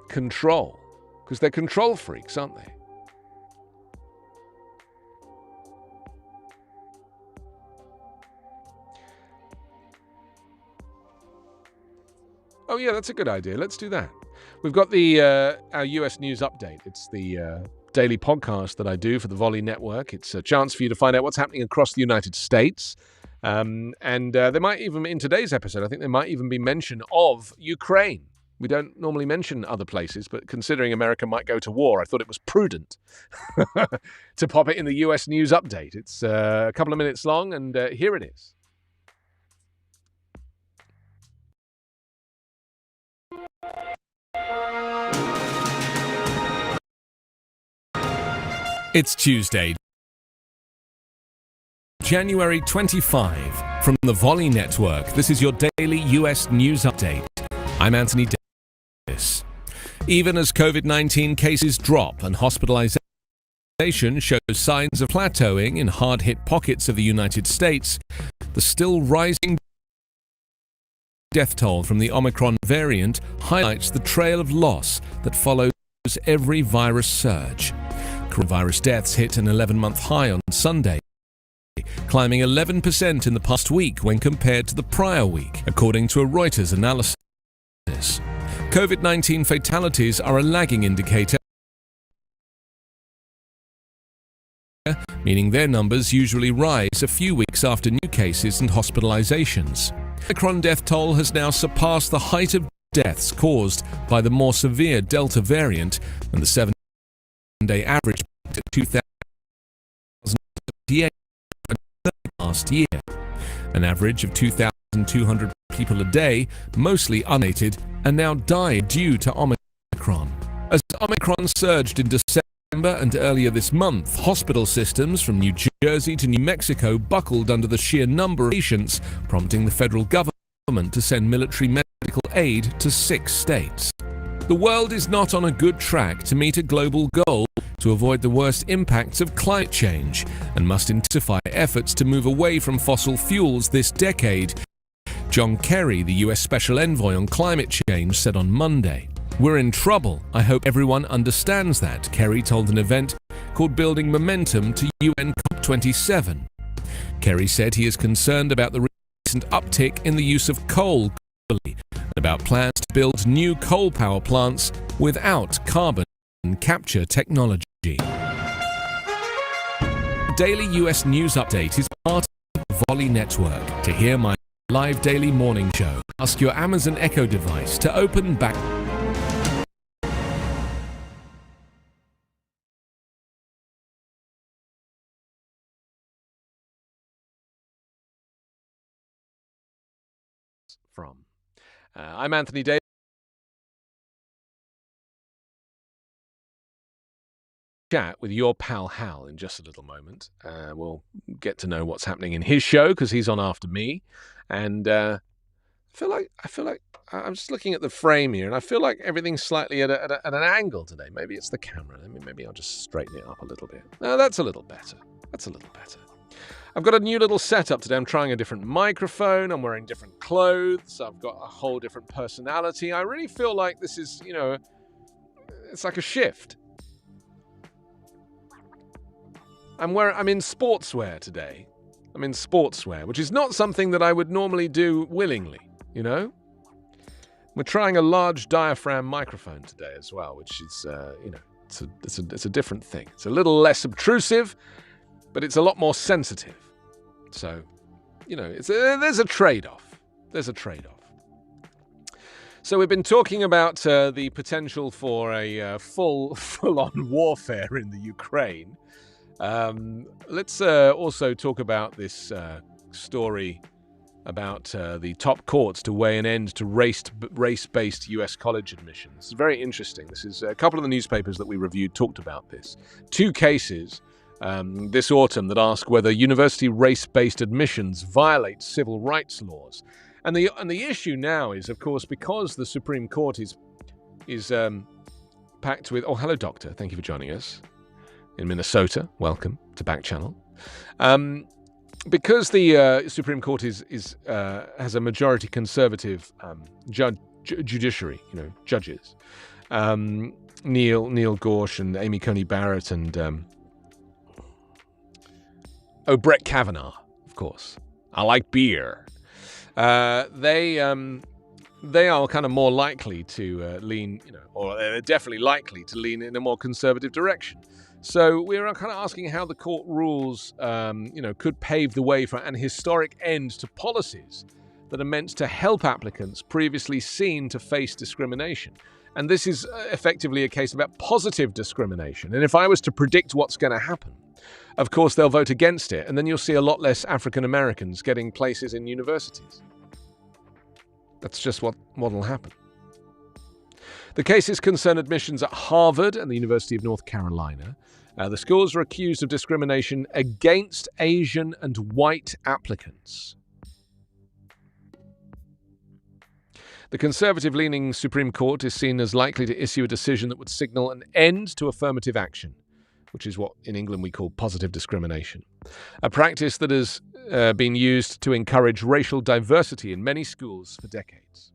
control, because they're control freaks, aren't they? Oh yeah, that's a good idea. Let's do that. We've got our US News Update. It's the daily podcast that I do for the Volley Network. It's a chance for you to find out what's happening across the United States And there might even, in today's episode, I think there might even be mention of Ukraine. We don't normally mention other places, but considering America might go to war, I thought it was prudent to pop it in the US News Update. It's a couple of minutes long, and here it is. It's Tuesday, January 25. From the Volley Network, this is your daily US News Update. I'm Anthony Davis. Even as COVID-19 cases drop and hospitalization shows signs of plateauing in hard-hit pockets of the United States, the still rising death toll from the Omicron variant highlights the trail of loss that follows every virus surge. Coronavirus deaths hit an 11-month high on Sunday, climbing 11% in the past week when compared to the prior week, according to a Reuters analysis. COVID-19 fatalities are a lagging indicator, meaning their numbers usually rise a few weeks after new cases and hospitalizations. Omicron death toll has now surpassed the height of deaths caused by the more severe Delta variant, and the 7-day average peaked at 2,028 last year. An average of 2,200 people a day, mostly unaided, and now died due to Omicron. As Omicron surged in December and earlier this month, hospital systems from New Jersey to New Mexico buckled under the sheer number of patients, prompting the federal government to send military medical aid to 6 states. The world is not on a good track to meet a global goal to avoid the worst impacts of climate change and must intensify efforts to move away from fossil fuels this decade, John Kerry, the US Special Envoy on Climate Change, said on Monday. "We're in trouble. I hope everyone understands that," Kerry told an event called Building Momentum to UN COP27. Kerry said he is concerned about the recent uptick in the use of coal globally and about plans to build new coal power plants without carbon capture technology. Daily US News Update is part of the Volley Network. To hear my live daily morning show, ask your Amazon Echo device to open back from. I'm Anthony Davis. Chat with your pal Hal in just a little moment. We'll get to know what's happening in his show because he's on after me, and I feel like I'm just looking at the frame here, and I feel like everything's slightly at an angle today. Maybe it's the camera. Maybe I'll just straighten it up a little bit. No, that's a little better. I've got a new little setup today. I'm trying a different microphone. I'm wearing different clothes. I've got a whole different personality. I really feel like this is, it's like a shift. I'm in sportswear today. I'm in sportswear, which is not something that I would normally do willingly, We're trying a large diaphragm microphone today as well, which is, it's a different thing. It's a little less obtrusive, but it's a lot more sensitive. So, there's a trade-off. So we've been talking about the potential for a full-on warfare in the Ukraine. Let's also talk about this story about the top courts to weigh an end to race-based US college admissions. It's very interesting. This is a couple of the newspapers that we reviewed talked about this. 2 cases this autumn that ask whether university race-based admissions violate civil rights laws. And the issue now is, of course, because the Supreme Court is packed with... Oh, hello, Doctor. Thank you for joining us. In Minnesota, welcome to Backchannel. Because the Supreme Court has a majority conservative judiciary, judges, Neil Gorsuch and Amy Coney Barrett and Brett Kavanaugh, of course. I like beer. They are kind of more likely to lean, or they're definitely likely to lean in a more conservative direction. So we're kind of asking how the court rules, could pave the way for an historic end to policies that are meant to help applicants previously seen to face discrimination. And this is effectively a case about positive discrimination. And if I was to predict what's going to happen, of course they'll vote against it, and then you'll see a lot less African Americans getting places in universities. That's just what'll happen. The cases concern admissions at Harvard and the University of North Carolina. The schools are accused of discrimination against Asian and white applicants. The conservative-leaning Supreme Court is seen as likely to issue a decision that would signal an end to affirmative action, which is what in England we call positive discrimination, a practice that has been used to encourage racial diversity in many schools for decades.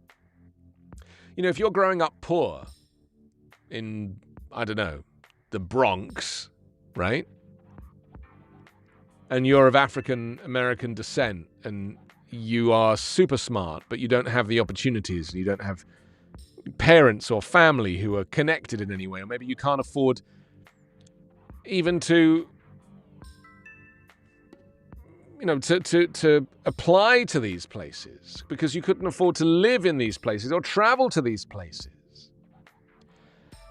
You know, if you're growing up poor in, the Bronx, right? And you're of African American descent and you are super smart, but you don't have the opportunities and you don't have parents or family who are connected in any way, or maybe you can't afford even to apply to these places because you couldn't afford to live in these places or travel to these places.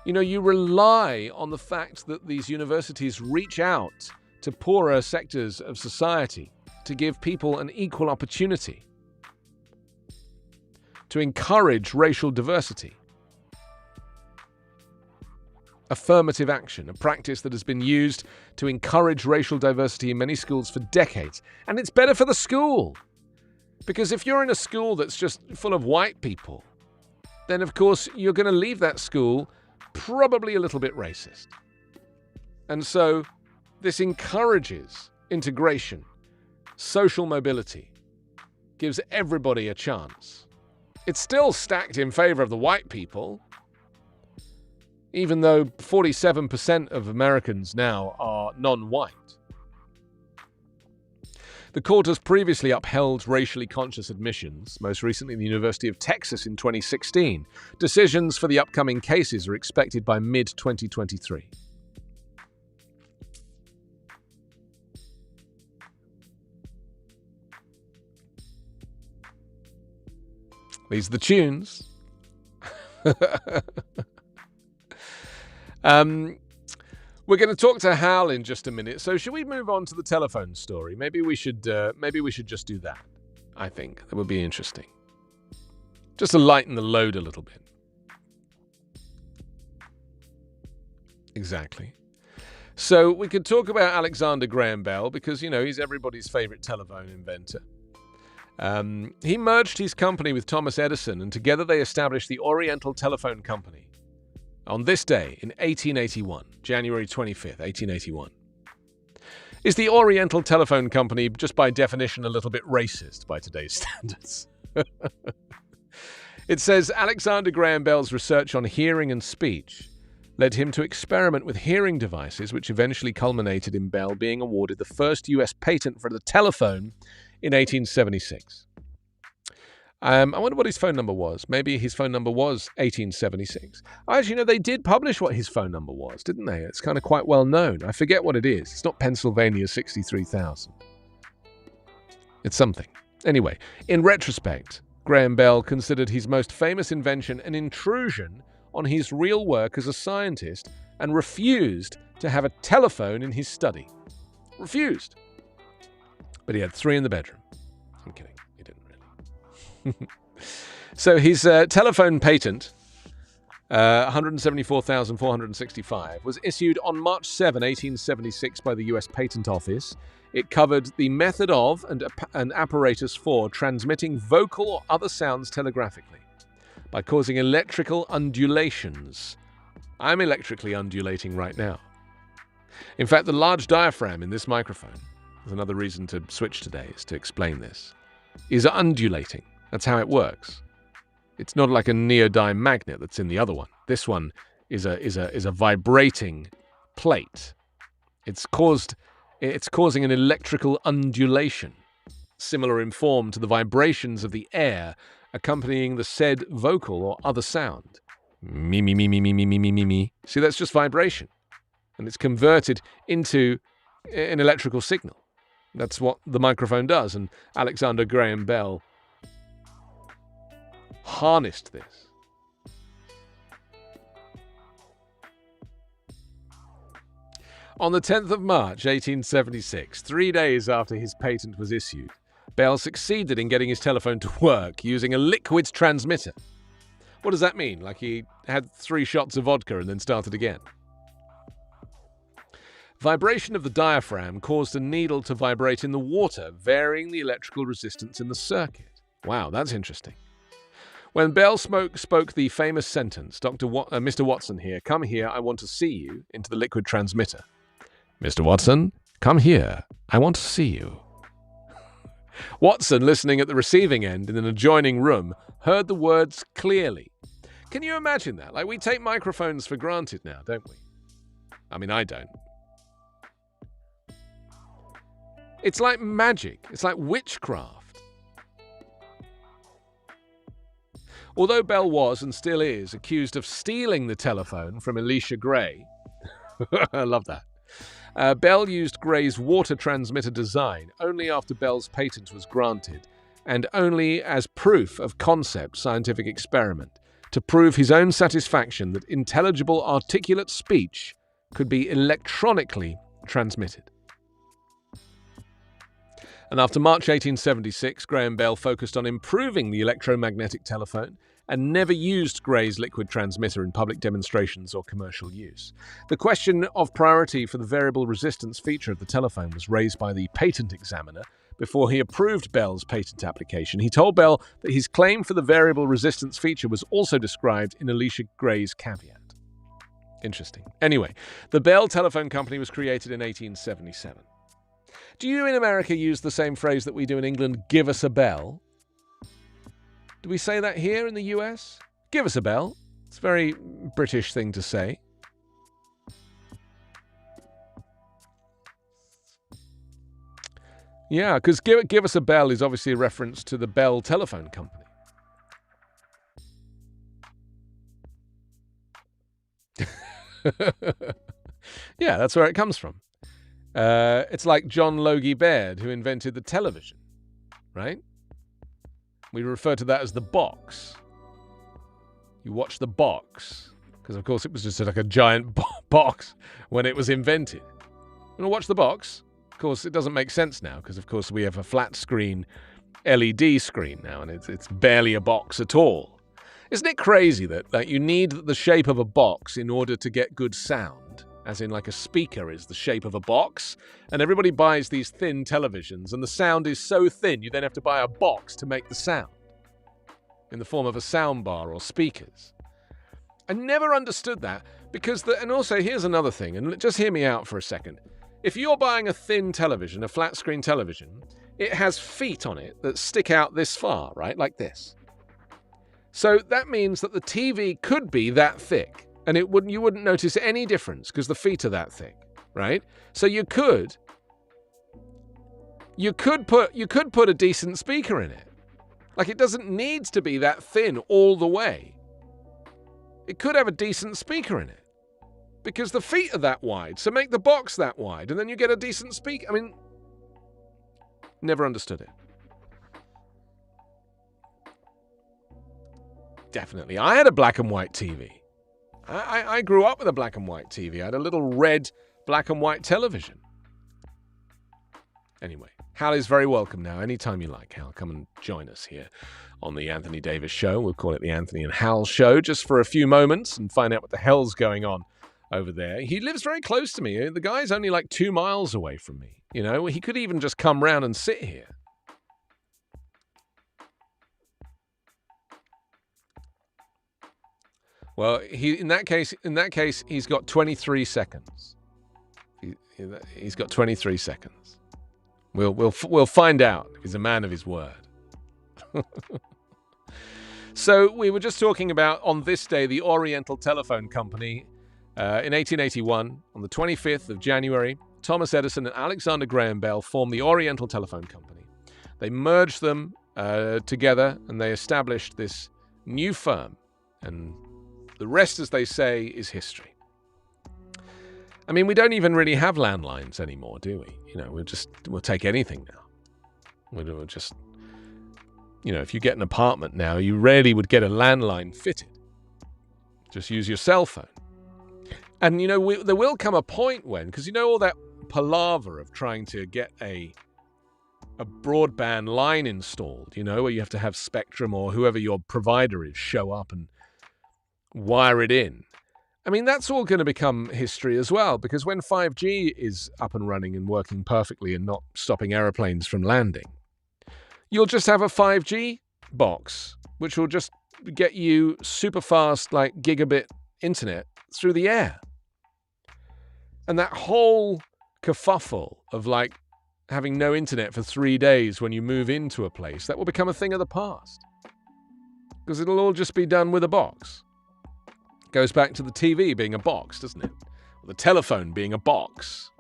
You rely on the fact that these universities reach out to poorer sectors of society to give people an equal opportunity, to encourage racial diversity. Affirmative action, a practice that has been used to encourage racial diversity in many schools for decades. And it's better for the school. Because if you're in a school that's just full of white people, then of course you're going to leave that school probably a little bit racist. And so this encourages integration, social mobility, gives everybody a chance. It's still stacked in favor of the white people, even though 47% of Americans now are non-white. The court has previously upheld racially conscious admissions, most recently the University of Texas in 2016. Decisions for the upcoming cases are expected by mid-2023. These are the tunes. We're going to talk to Hal in just a minute. So should we move on to the telephone story? Maybe we should just do that. I think that would be interesting. Just to lighten the load a little bit. Exactly. So we could talk about Alexander Graham Bell because, he's everybody's favorite telephone inventor. He merged his company with Thomas Edison, and together they established the Oriental Telephone Company. On this day, in 1881, January 25th, 1881. Is the Oriental Telephone Company, just by definition, a little bit racist by today's standards? It says, Alexander Graham Bell's research on hearing and speech led him to experiment with hearing devices, which eventually culminated in Bell being awarded the first U.S. patent for the telephone in 1876. I wonder what his phone number was. Maybe his phone number was 1876. Actually, they did publish what his phone number was, didn't they? It's kind of quite well known. I forget what it is. It's not Pennsylvania 63,000. It's something. Anyway, in retrospect, Graham Bell considered his most famous invention an intrusion on his real work as a scientist and refused to have a telephone in his study. Refused. But he had 3 in the bedroom. I'm kidding. He didn't really. So his telephone patent, 174,465, was issued on March 7, 1876 by the U.S. Patent Office. It covered the method of and an apparatus for transmitting vocal or other sounds telegraphically by causing electrical undulations. I'm electrically undulating right now. In fact, the large diaphragm in this microphone, there's another reason to switch today is to explain this, is undulating. That's how it works. It's not like a neodyme magnet that's in the other one. This one is a vibrating plate. It's causing an electrical undulation, similar in form to the vibrations of the air accompanying the said vocal or other sound. Me, me, me, me, me, me, me, me, me, me. See, that's just vibration. and it's converted into an electrical signal. That's what the microphone does, and Alexander Graham Bell harnessed this. On the 10th of March, 1876, 3 days after his patent was issued, Bell succeeded in getting his telephone to work using a liquid transmitter. What does that mean? Like he had 3 shots of vodka and then started again? Vibration of the diaphragm caused a needle to vibrate in the water, varying the electrical resistance in the circuit. Wow, that's interesting. When Bell spoke the famous sentence, Mr. Watson here, come here, I want to see you, into the liquid transmitter. Mr. Watson, come here, I want to see you. Watson, listening at the receiving end in an adjoining room, heard the words clearly. Can you imagine that? Like, we take microphones for granted now, don't we? I mean, I don't. It's like magic. It's like witchcraft. Although Bell was, and still is, accused of stealing the telephone from Elisha Gray, I love that, Bell used Gray's water transmitter design only after Bell's patent was granted, and only as proof of concept scientific experiment, to prove his own satisfaction that intelligible articulate speech could be electronically transmitted. And after March 1876, Graham Bell focused on improving the electromagnetic telephone and never used Gray's liquid transmitter in public demonstrations or commercial use. The question of priority for the variable resistance feature of the telephone was raised by the patent examiner before he approved Bell's patent application. He told Bell that his claim for the variable resistance feature was also described in Elisha Gray's caveat. Interesting. Anyway, the Bell Telephone Company was created in 1877. Do you in America use the same phrase that we do in England, give us a bell? Do we say that here in the US? Give us a bell. It's a very British thing to say. Yeah, because give us a bell is obviously a reference to the Bell Telephone Company. Yeah, that's where it comes from. It's like John Logie Baird, who invented the television, right? We refer to that as the box. You watch the box, because of course it was just like a giant box when it was invented. You want to watch the box? Of course, it doesn't make sense now, because of course we have a flat screen LED screen now, and it's barely a box at all. Isn't it crazy that you need the shape of a box in order to get good sound? As in, like, a speaker is the shape of a box, and everybody buys these thin televisions, and the sound is so thin you then have to buy a box to make the sound in the form of a soundbar or speakers. I never understood that, because and also here's another thing, and just hear me out for a second. If you're buying a thin television, a flat screen television, it has feet on it that stick out this far, right? Like this. So that means that the TV could be that thick. And you wouldn't notice any difference because the feet are that thick, right? So you could put a decent speaker in it. Like, it doesn't need to be that thin all the way. It could have a decent speaker in it because the feet are that wide. So make the box that wide, and then you get a decent speaker. I mean, never understood it. Definitely, I had a black and white TV. I grew up with a black and white TV. I had a little red black and white television. Anyway, Hal is very welcome now. Anytime you like, Hal, come and join us here on the Anthony Davis Show. We'll call it the Anthony and Hal Show just for a few moments and find out what the hell's going on over there. He lives very close to me. The guy's only like 2 miles away from me. You know, he could even just come round and sit here. Well, in that case, he's got 23 seconds. He's got 23 seconds. We'll find out if he's a man of his word. So we were just talking about, on this day, the Oriental Telephone Company. In 1881, on the 25th of January, Thomas Edison and Alexander Graham Bell formed the Oriental Telephone Company. They merged them together, and they established this new firm. And the rest, as they say, is history. I mean, we don't even really have landlines anymore, do we? We'll take anything now. We'll just, if you get an apartment now, you rarely would get a landline fitted. Just use your cell phone. And, there will come a point when, because all that palaver of trying to get a broadband line installed, where you have to have Spectrum or whoever your provider is show up and wire it in. I mean, that's all going to become history as well, because when 5G is up and running and working perfectly and not stopping aeroplanes from landing, you'll just have a 5G box, which will just get you super fast, like gigabit internet through the air. And that whole kerfuffle of like having no internet for 3 days when you move into a place, that will become a thing of the past. Because it'll all just be done with a box. Goes back to the TV being a box, doesn't it? Or the telephone being a box.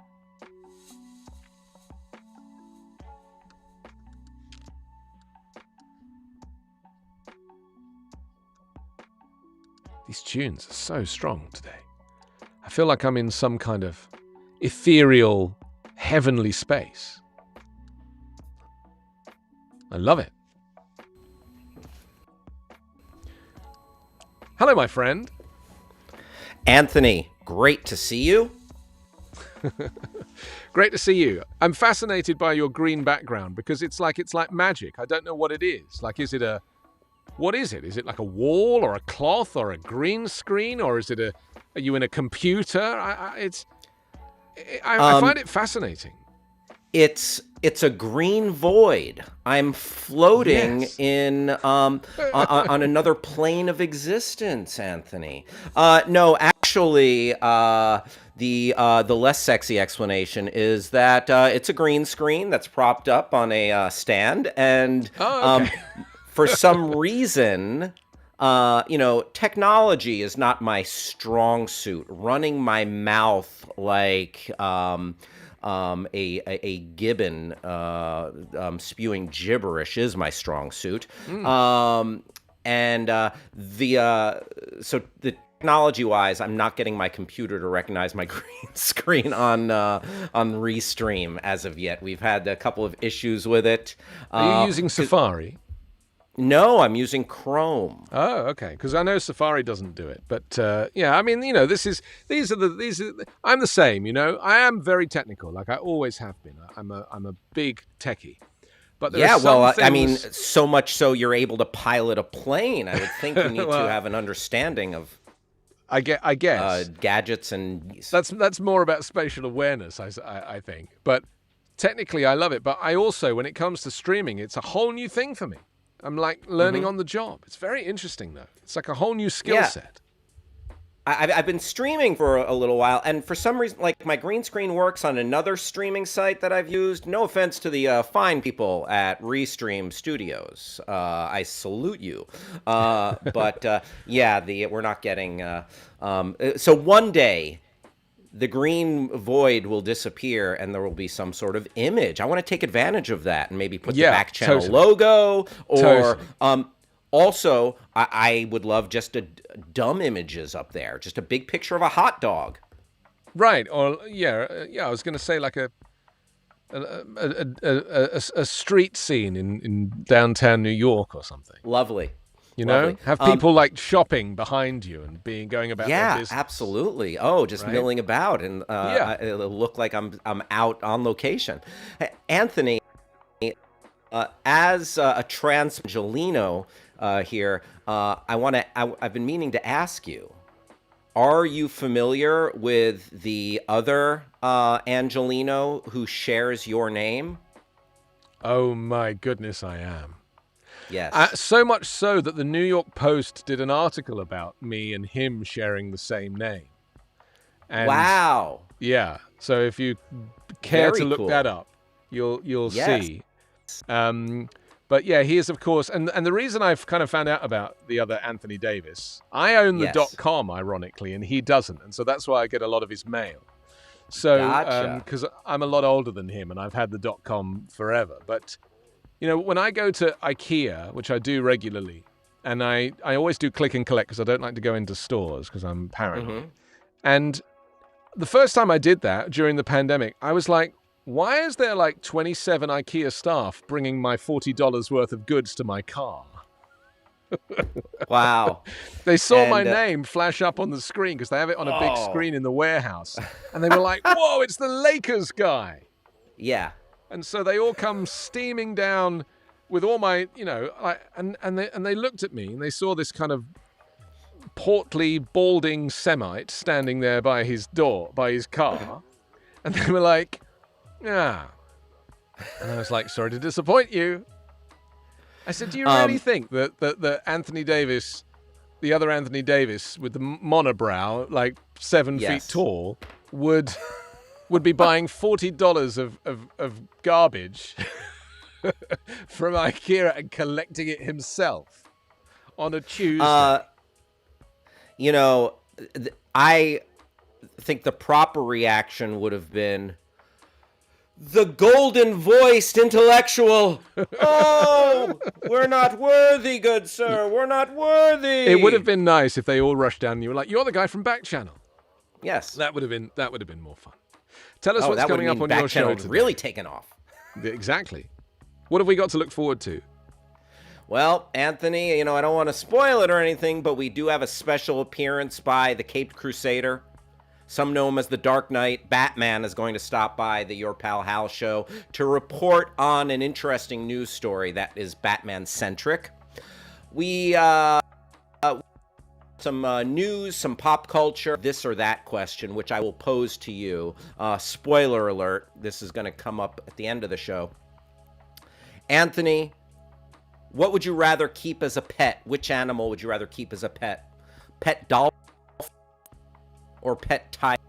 These tunes are so strong today. I feel like I'm in some kind of ethereal, heavenly space. I love it. Hello, my friend. Anthony, great to see you. Great to see you. I'm fascinated by your green background because it's like magic. I don't know what it is. Like, what is it? Is it like a wall or a cloth or a green screen, or is it are you in a computer? I find it fascinating. It's a green void. I'm floating in on another plane of existence, Anthony. No, actually, the less sexy explanation is that it's a green screen that's propped up on a stand, and for some reason, technology is not my strong suit. Running my mouth like a gibbon spewing gibberish is my strong suit. So the technology-wise, I'm not getting my computer to recognize my green screen on Restream as of yet. We've had a couple of issues with it. Are you using Safari? No, I'm using Chrome. Oh, okay. Because I know Safari doesn't do it, but I mean, these are. I'm the same. I am very technical, like I always have been. I'm a big techie. But there are some things... I mean, so much so you're able to pilot a plane. I would think you need to have an understanding of. I guess gadgets and. That's more about spatial awareness, I think. But technically, I love it. But I also, when it comes to streaming, it's a whole new thing for me. I'm like learning on the job. It's very interesting, though. It's like a whole new skill set. I've been streaming for a little while, and for some reason, like my green screen works on another streaming site that I've used. No offense to the fine people at Restream Studios. I salute you. But we're not getting... so one day... the green void will disappear and there will be some sort of image. I want to take advantage of that and maybe put the Backchannel logo or also I would love just a dumb images up there, just a big picture of a hot dog. Right. Or I was going to say like a street scene in downtown New York or something. Lovely. Have people like shopping behind you and going about their business. Yeah, absolutely. Oh, just milling about, and it'll look like I'm out on location. Hey, Anthony, as a trans-Angelino here, I've been meaning to ask you: are you familiar with the other Angelino who shares your name? Oh my goodness, I am. Yes. So much so that the New York Post did an article about me and him sharing the same name. And wow. Yeah. So if you care to look that up, you'll see. But yeah, he is, of course, and the reason I've kind of found out about the other Anthony Davis, I own the .com, ironically, and he doesn't, and so that's why I get a lot of his mail. So, because I'm a lot older than him, and I've had the .com forever, but. When I go to IKEA, which I do regularly, and I always do click and collect because I don't like to go into stores because I'm paranoid. And the first time I did that during the pandemic, I was like, why is there like 27 IKEA staff bringing my $40 worth of goods to my car? Wow. They saw my And name flash up on the screen because they have it on a big oh, screen in the warehouse. And they were like, whoa, it's the Lakers guy. yeah. And so they all come steaming down with all my, and they looked at me and they saw this kind of portly, balding Semite standing there by his car. And they were like, yeah. And I was like, sorry to disappoint you. I said, do you really think that Anthony Davis, the other Anthony Davis with the monobrow, like 7 feet tall, would be buying $40 of garbage from IKEA and collecting it himself on a Tuesday? I think the proper reaction would have been the golden-voiced intellectual. Oh, we're not worthy, good sir. We're not worthy. It would have been nice if they all rushed down and you were like, you're the guy from Backchannel. Yes. That would have been more fun. Tell us what's coming up on your show today. Really taken off. Exactly. What have we got to look forward to? Well, Anthony, I don't want to spoil it or anything, but we do have a special appearance by the Caped Crusader. Some know him as the Dark Knight. Batman is going to stop by the Your Pal Hal show to report on an interesting news story that is Batman-centric. We some news, some pop culture, this or that question, which I will pose to you. Spoiler alert, this is going to come up at the end of the show. Anthony, what would you rather keep as a pet? Which animal would you rather keep as a pet? Pet dolphin or pet tiger?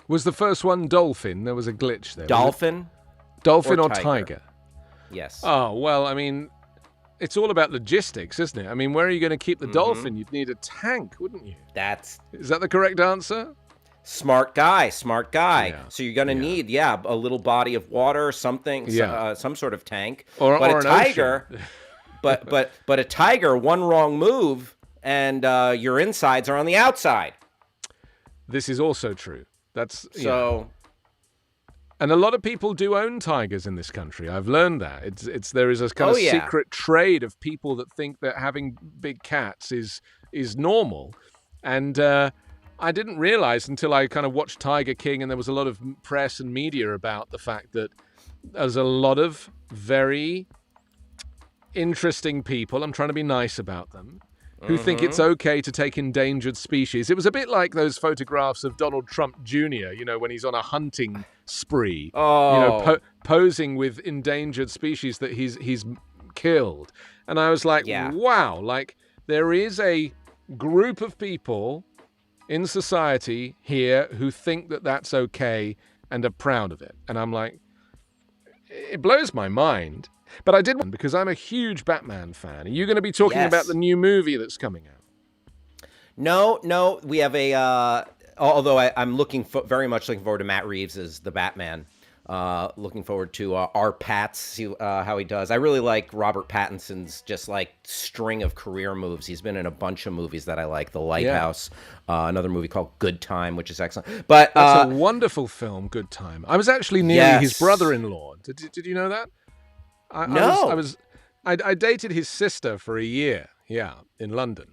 Was the first one dolphin? There was a glitch there. Dolphin? Dolphin or tiger? Yes. Oh, well, I mean, it's all about logistics, isn't it? I mean, where are you going to keep the dolphin? You'd need a tank, wouldn't you? Is that the correct answer? Smart guy. Yeah. So you're going to need, a little body of water, something, some sort of tank. Or a an tiger, ocean. but a tiger, one wrong move, and your insides are on the outside. This is also true. That's so. And a lot of people do own tigers in this country. I've learned that. There is a kind of secret trade of people that think that having big cats is normal. And I didn't realize until I kind of watched Tiger King, and there was a lot of press and media about the fact that there's a lot of very interesting people, I'm trying to be nice about them, who think it's okay to take endangered species. It was a bit like those photographs of Donald Trump Jr., when he's on a hunting spree, posing with endangered species that he's killed. And I was like, wow, like there is a group of people in society here who think that that's okay and are proud of it. And I'm like, it blows my mind. But I did, because I'm a huge Batman fan. Are you going to be talking about the new movie that's coming out? No. We have although I'm very much looking forward to Matt Reeves as the Batman. Looking forward to our Pats, see how he does. I really like Robert Pattinson's just like string of career moves. He's been in a bunch of movies that I like. The Lighthouse, another movie called Good Time, which is excellent. But that's a wonderful film, Good Time. I was actually nearly his brother-in-law. Did you know that? I dated his sister for a year, in London.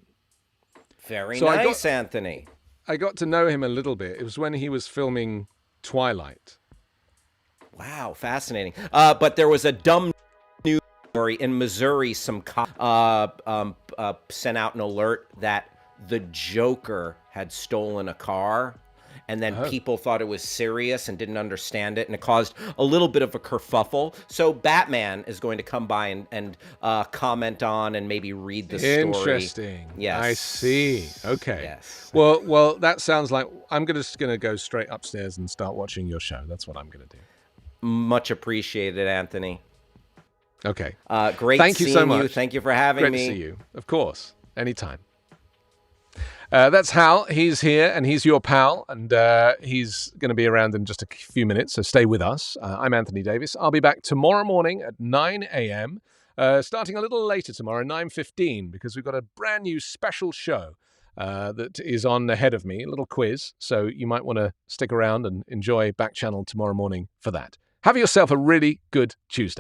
Very nice, Anthony. I got to know him a little bit. It was when he was filming Twilight. Wow, fascinating. But there was a dumb news story in Missouri. Some cop sent out an alert that the Joker had stolen a car. And then people thought it was serious and didn't understand it, and it caused a little bit of a kerfuffle. So Batman is going to come by and comment on and maybe read the story. Interesting. Yes. I see. Okay. Yes. Well, that sounds like I'm just going to go straight upstairs and start watching your show. That's what I'm going to do. Much appreciated, Anthony. Okay. Great Thank you so much. You. Thank you for having me. Great to see you. Of course. Anytime. That's Hal. He's here, and he's your pal, and he's going to be around in just a few minutes, so stay with us. I'm Anthony Davis. I'll be back tomorrow morning at 9 a.m., starting a little later tomorrow, 9:15, because we've got a brand new special show that is on ahead of me, a little quiz. So you might want to stick around and enjoy Backchannel tomorrow morning for that. Have yourself a really good Tuesday.